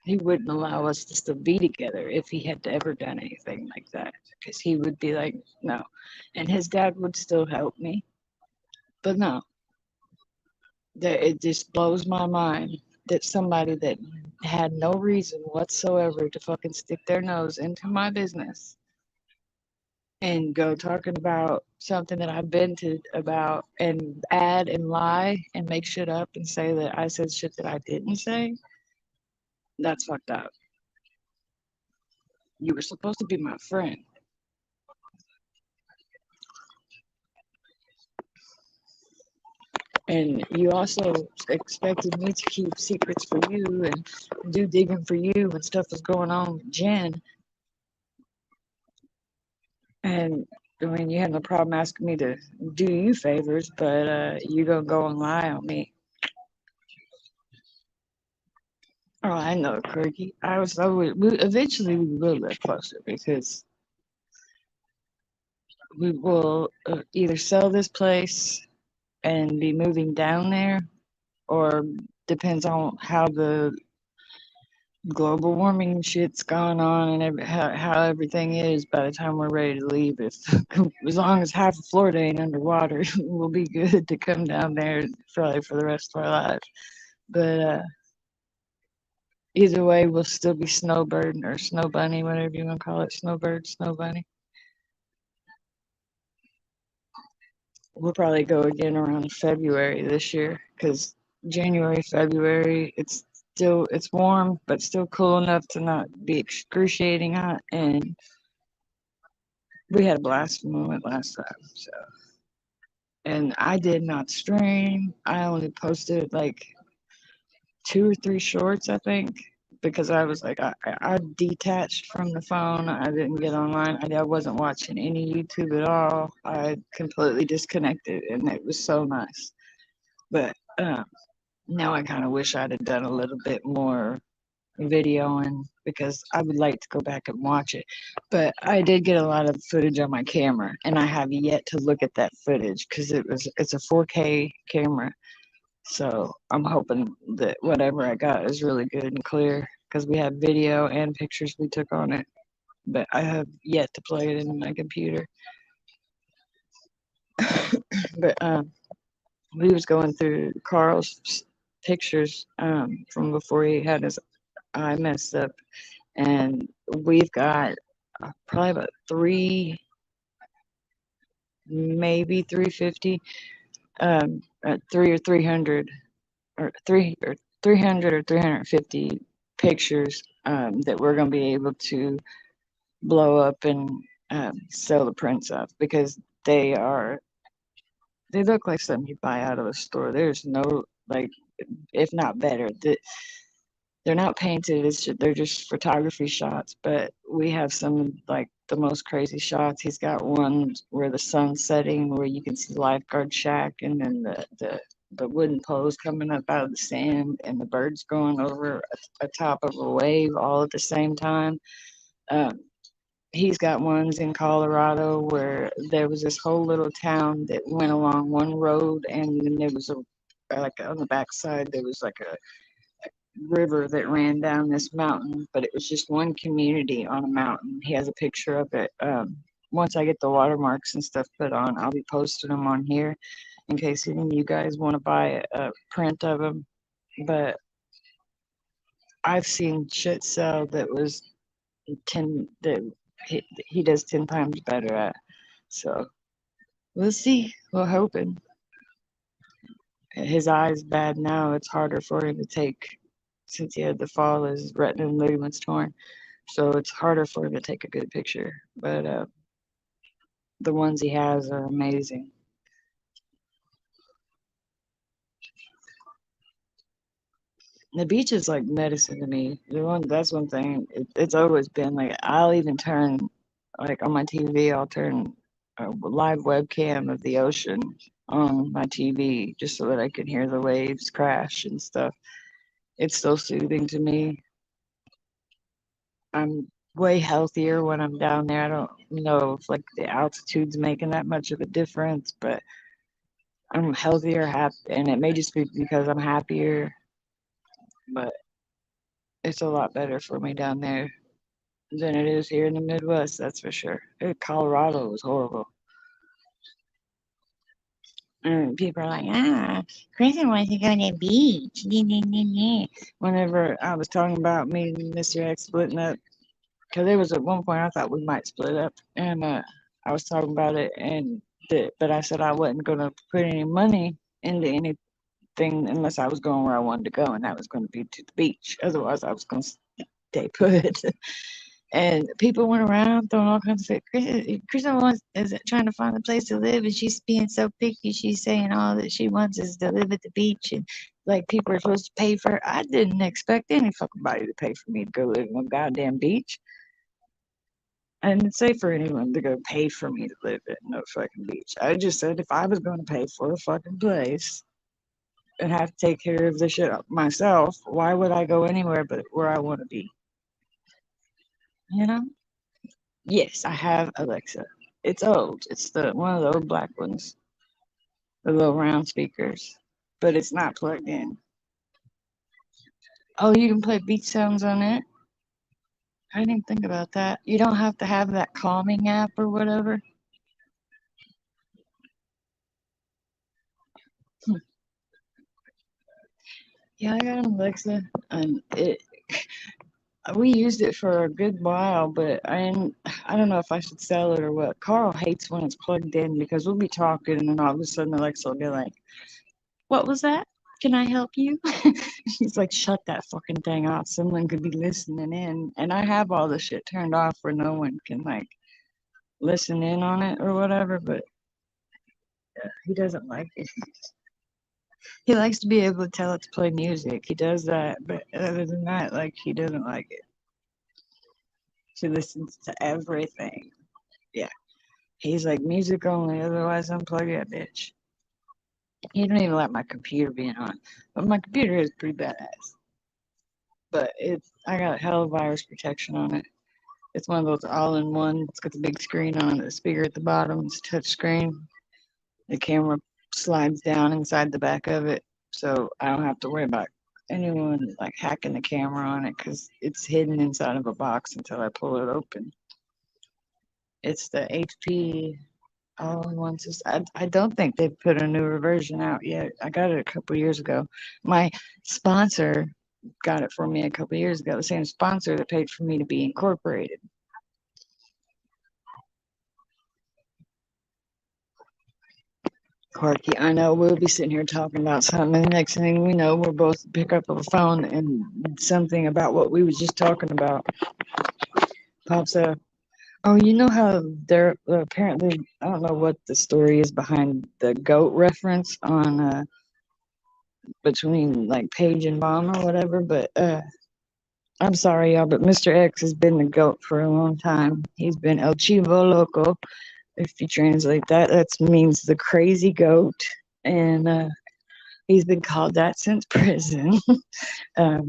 He wouldn't allow us to still be together if he had ever done anything like that, because he would be like, no. And his dad would still help me. But no, it just blows my mind that somebody that had no reason whatsoever to fucking stick their nose into my business and go talking about something that I've vented about and add and lie and make shit up and say that I said shit that I didn't say. That's fucked up. You were supposed to be my friend. And you also expected me to keep secrets for you and do digging for you when stuff was going on with Jen. And I mean, you had no problem asking me to do you favors, but you gonna go and lie on me. Oh, I know, Kirky. Eventually we will live closer, because we will either sell this place and be moving down there, or depends on how the global warming shit's going on and how everything is by the time we're ready to leave. If as long as half of Florida ain't underwater, we'll be good to come down there probably for the rest of our lives. But either way, we'll still be snowbird or snow bunny, whatever you want to call it, snowbird, snow bunny. We'll probably go again around February this year because January, February, it's warm but still cool enough to not be excruciating hot, and we had a blast when we went last time. So, and I did not stream. I only posted like 2 or 3 shorts, I think, because I was like, I detached from the phone. I didn't get online. I wasn't watching any YouTube at all. I completely disconnected, and it was so nice. But now I kind of wish I'd have done a little bit more videoing because I would like to go back and watch it. But I did get a lot of footage on my camera, and I have yet to look at that footage because it's a 4K camera. So I'm hoping that whatever I got is really good and clear because we have video and pictures we took on it. But I have yet to play it in my computer. But we was going through Carl's pictures from before he had his eye messed up, and we've got probably about maybe 350, 300 or 300 or 350 pictures that we're going to be able to blow up and sell the prints of because they look like something you buy out of a store. There's no, like, if not better, they're not painted. They're just photography shots. But we have some like the most crazy shots. He's got one where the sun's setting, where you can see the lifeguard shack, and then the wooden poles coming up out of the sand, and the birds going over a top of a wave all at the same time. He's got ones in Colorado where there was this whole little town that went along one road, and then there was like on the backside there was like a river that ran down this mountain, but it was just one community on a mountain. He has a picture of it. Once I get the watermarks and stuff put on, I'll be posting them on here in case any of you guys want to buy a print of them. But I've seen shit sell that was 10 that he does 10 times better at. So we'll see. We're hoping. His eye's bad now. It's harder for him to take since he had the fall. His retina and ligaments torn. So it's harder for him to take a good picture. But the ones he has are amazing. The beach is like medicine to me. That's one thing. It's always been like I'll even turn like on my TV. I'll turn a live webcam of the ocean on my TV just so that I can hear the waves crash and stuff. It's so soothing to me. I'm way healthier when I'm down there. I don't know if like the altitude's making that much of a difference, but I'm healthier, happy, and it may just be because I'm happier, but it's a lot better for me down there than it is here in the Midwest, that's for sure. Colorado was horrible. And people are like, Kristen wants to go to the beach. Whenever I was talking about me and Mr. X splitting up, because there was at one point I thought we might split up, and I was talking about it, but I said I wasn't going to put any money into anything unless I was going where I wanted to go, and that was going to be to the beach. Otherwise, I was going to stay put. And people went around throwing all kinds of shit. Kristen is trying to find a place to live, and she's being so picky. She's saying all that she wants is to live at the beach, and like people are supposed to pay for her. I didn't expect any fucking body to pay for me to go live on a goddamn beach. I didn't say for anyone to go pay for me to live at no fucking beach. I just said if I was going to pay for a fucking place and have to take care of the shit myself, why would I go anywhere but where I want to be? You know? Yes, I have Alexa. It's old. It's the one of the old black ones, the little round speakers, but it's not plugged in. Oh, you can play beat sounds on it. I didn't think about that. You don't have to have that calming app or whatever. Hmm. Yeah, I got an Alexa, and it we used it for a good while, but I don't know if I should sell it or what. Carl hates when it's plugged in because we'll be talking and then all of a sudden Alexa will be like, "What was that? Can I help you?" He's like, "Shut that fucking thing off. Someone could be listening in." And I have all the shit turned off where no one can like listen in on it or whatever, but he doesn't like it. He likes to be able to tell it to play music. He does that, but other than that, like he doesn't like it. She listens to everything. Yeah. He's like music only, otherwise unplug that bitch. He don't even let my computer be on. But my computer is pretty badass. But I got a hell of virus protection on it. It's one of those all in one. It's got the big screen on it, the speaker at the bottom, it's a touch screen. The camera slides down inside the back of it. So I don't have to worry about anyone like hacking the camera on it because it's hidden inside of a box until I pull it open. It's the HP all-in-one system. I don't think they've put a newer version out yet. I got it a couple years ago. My sponsor got it for me a couple years ago. The same sponsor that paid for me to be incorporated. Quirky, I know we'll be sitting here talking about something, and the next thing we know, we'll both pick up a phone and something about what we was just talking about pops up. Oh, you know how there apparently, I don't know what the story is behind the goat reference on between like Paige and Bomb or whatever, but I'm sorry y'all, but Mr. X has been the goat for a long time. He's been El Chivo Loco. If you translate that, that means the crazy goat, and he's been called that since prison. um,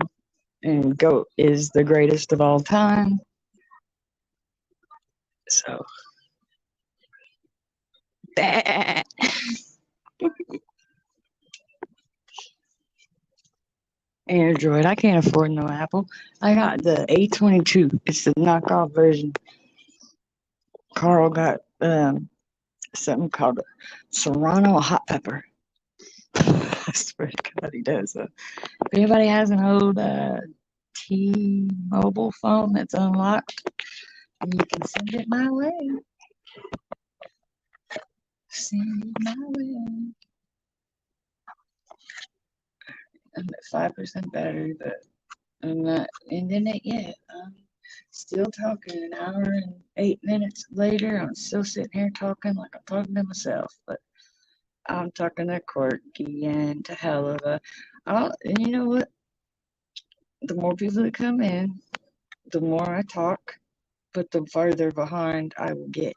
and goat is the greatest of all time. So, bah. Android. I can't afford no Apple. I got the A22. It's the knockoff version. Carl got something called a Serrano hot pepper. I swear to God, he does. If anybody has an old T-Mobile phone that's unlocked, you can send it my way. Send it my way. I'm at 5% battery, but I'm not ending it yet. I'm still talking. An hour and 8 minutes later, I'm still sitting here talking like I'm talking to myself. But I'm talking to Quirky and to Helva. And you know what? The more people that come in, the more I talk, but the farther behind I will get.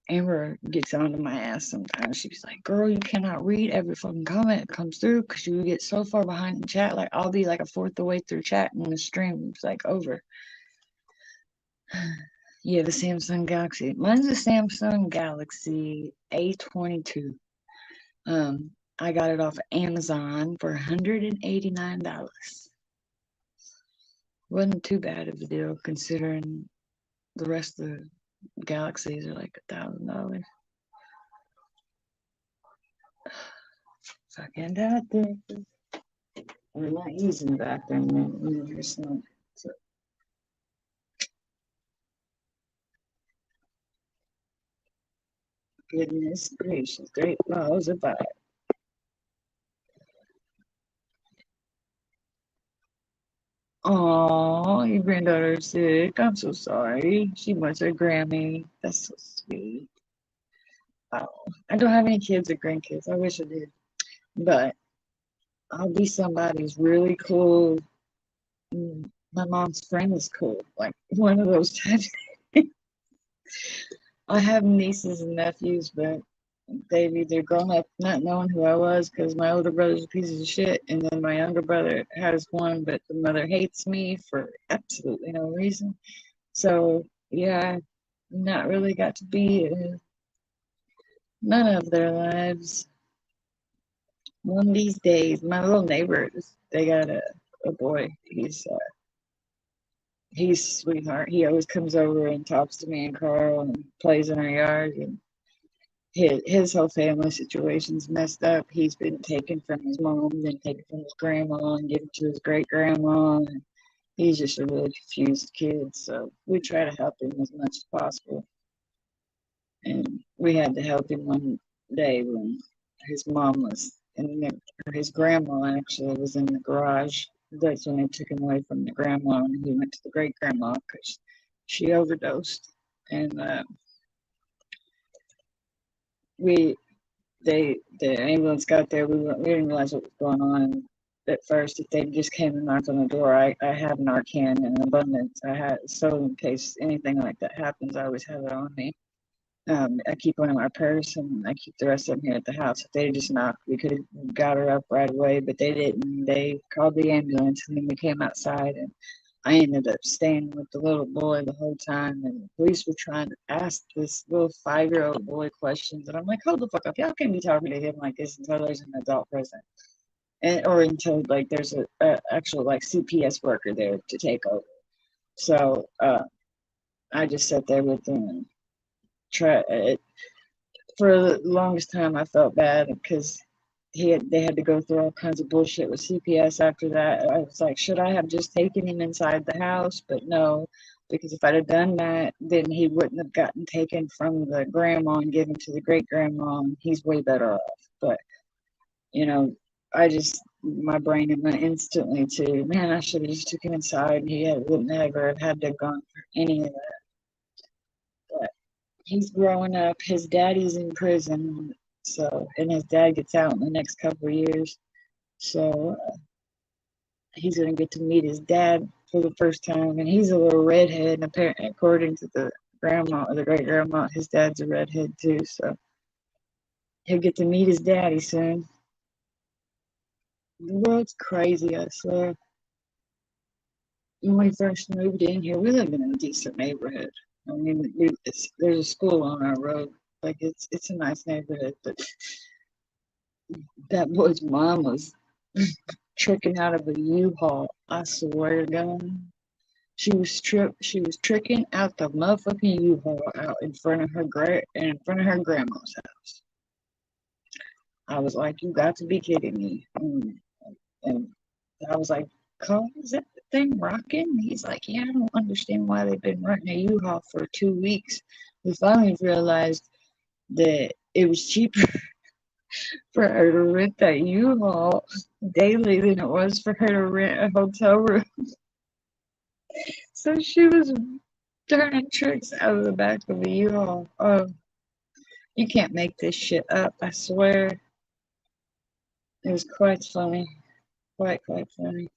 Amber gets onto my ass sometimes. She's like, "Girl, you cannot read every fucking comment that comes through because you get so far behind in chat. Like, I'll be like a fourth of the way through chat and the stream's like over." Yeah, the Samsung Galaxy. Mine's a Samsung Galaxy A22. I got it off of Amazon for $189. Wasn't too bad of a deal considering the rest of the Galaxies are like $1,000. Fucking that thing. We're not using the bathroom now. So, goodness gracious, great balls of fire. Oh, your granddaughter's sick. I'm so sorry. She wants her Grammy. That's so sweet. Oh, I don't have any kids or grandkids. I wish I did. But I'll be somebody's really cool. My mom's friend is cool. Like one of those types. I have nieces and nephews, but they've either grown up not knowing who I was because my older brother's a piece of shit, and then my younger brother has one, but the mother hates me for absolutely no reason. So, yeah, not really got to be in none of their lives. One of these days, my little neighbors, they got a boy. He's a sweetheart. He always comes over and talks to me and Carl and plays in our yard. And his whole family situation's messed up. He's been taken from his mom, then taken from his grandma, and given to his great grandma. And he's just a really confused kid. So we try to help him as much as possible. And we had to help him one day when his mom was or his grandma actually was in the garage. That's when they took him away from the grandma, and he went to the great grandma because she overdosed. And the ambulance got there. We didn't realize what was going on at first. If they just came and knocked on the door, I had Narcan in abundance. I had, so in case anything like that happens, I always have it on me. I keep one in my purse, and I keep the rest of them here at the house. If they just knocked, we could have got her up right away, but they didn't. They called the ambulance, and then we came outside, and I ended up staying with the little boy the whole time, and the police were trying to ask this little 5-year-old boy questions, and I'm like, hold the fuck up. Y'all can't be talking to him like this until there's an adult present. Or until, like, there's a actual, like, CPS worker there to take over. So, I just sat there with them and try it. For the longest time I felt bad because they had to go through all kinds of bullshit with CPS after that. I was like, should I have just taken him inside the house? But no, because if I'd have done that, then he wouldn't have gotten taken from the grandma and given to the great grandma, and he's way better off. But my brain went instantly to, man, I should have just took him inside, and he wouldn't ever have had to have gone through any of that. But he's growing up. His daddy's in prison, and his dad gets out in the next couple of years. So he's gonna get to meet his dad for the first time, and he's a little redhead. And apparently, according to the grandma or the great grandma, his dad's a redhead too. So he'll get to meet his daddy soon. The world's crazy, I swear. When we first moved in here, we lived in a decent neighborhood. I mean, there's a school on our road. Like, it's a nice neighborhood, but that boy's mom was tricking out of a U-Haul. I swear to God, she was tricking out the motherfucking U-Haul out in front of her grandma's house. I was like, you got to be kidding me. And I was like, Carl, is that thing rocking? He's like, yeah, I don't understand why they've been renting a U-Haul for 2 weeks. We finally realized that it was cheaper for her to rent that U-Haul daily than it was for her to rent a hotel room. So she was turning tricks out of the back of a U-Haul. You can't make this shit up, I swear. It was quite funny. Quite funny.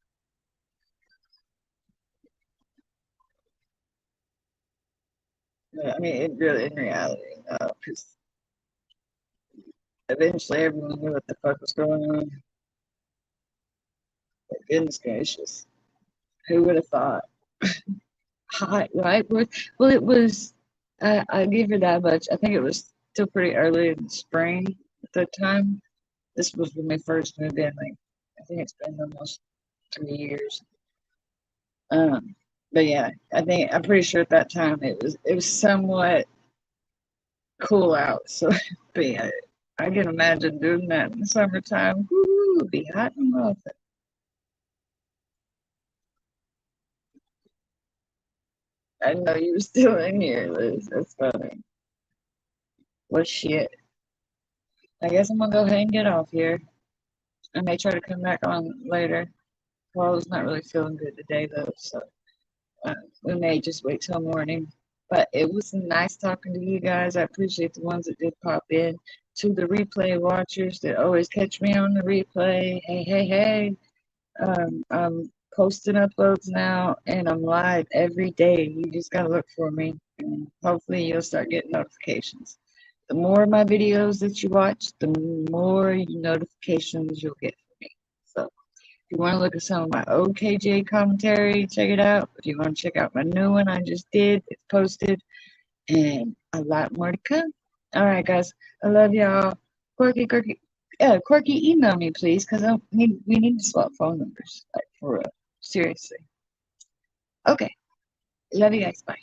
I mean, it really, in reality, because eventually everyone knew what the fuck was going on. But goodness gracious, who would have thought? Hot, right? Well, it was. I give her that much. I think it was still pretty early in the spring at that time. This was when we first moved in. Like, I think it's been almost 3 years. But yeah, I'm pretty sure at that time it was somewhat cool out. So, but yeah, I can imagine doing that in the summertime. Woo, it'd be hot and love it. I know you were still in here, Liz. That's funny. Well, shit. I guess I'm gonna go ahead and get off here. I may try to come back on later. Carl's not really feeling good today, though, so we may just wait till morning. But it was nice talking to you guys. I appreciate the ones that did pop in. To the replay watchers that always catch me on the replay, hey. I'm posting uploads now, and I'm live every day. You just gotta look for me, and hopefully you'll start getting notifications. The more of my videos that you watch, the more notifications you'll get from me. So if you want to look at some of my old KJ commentary, check it out. If you want to check out my new one I just did, it's posted. and a lot more to come. All right, guys. I love y'all. Quirky. Yeah, Quirky, email me, please, because we need to swap phone numbers. Like, for real. Seriously. Okay. Love you guys. Bye.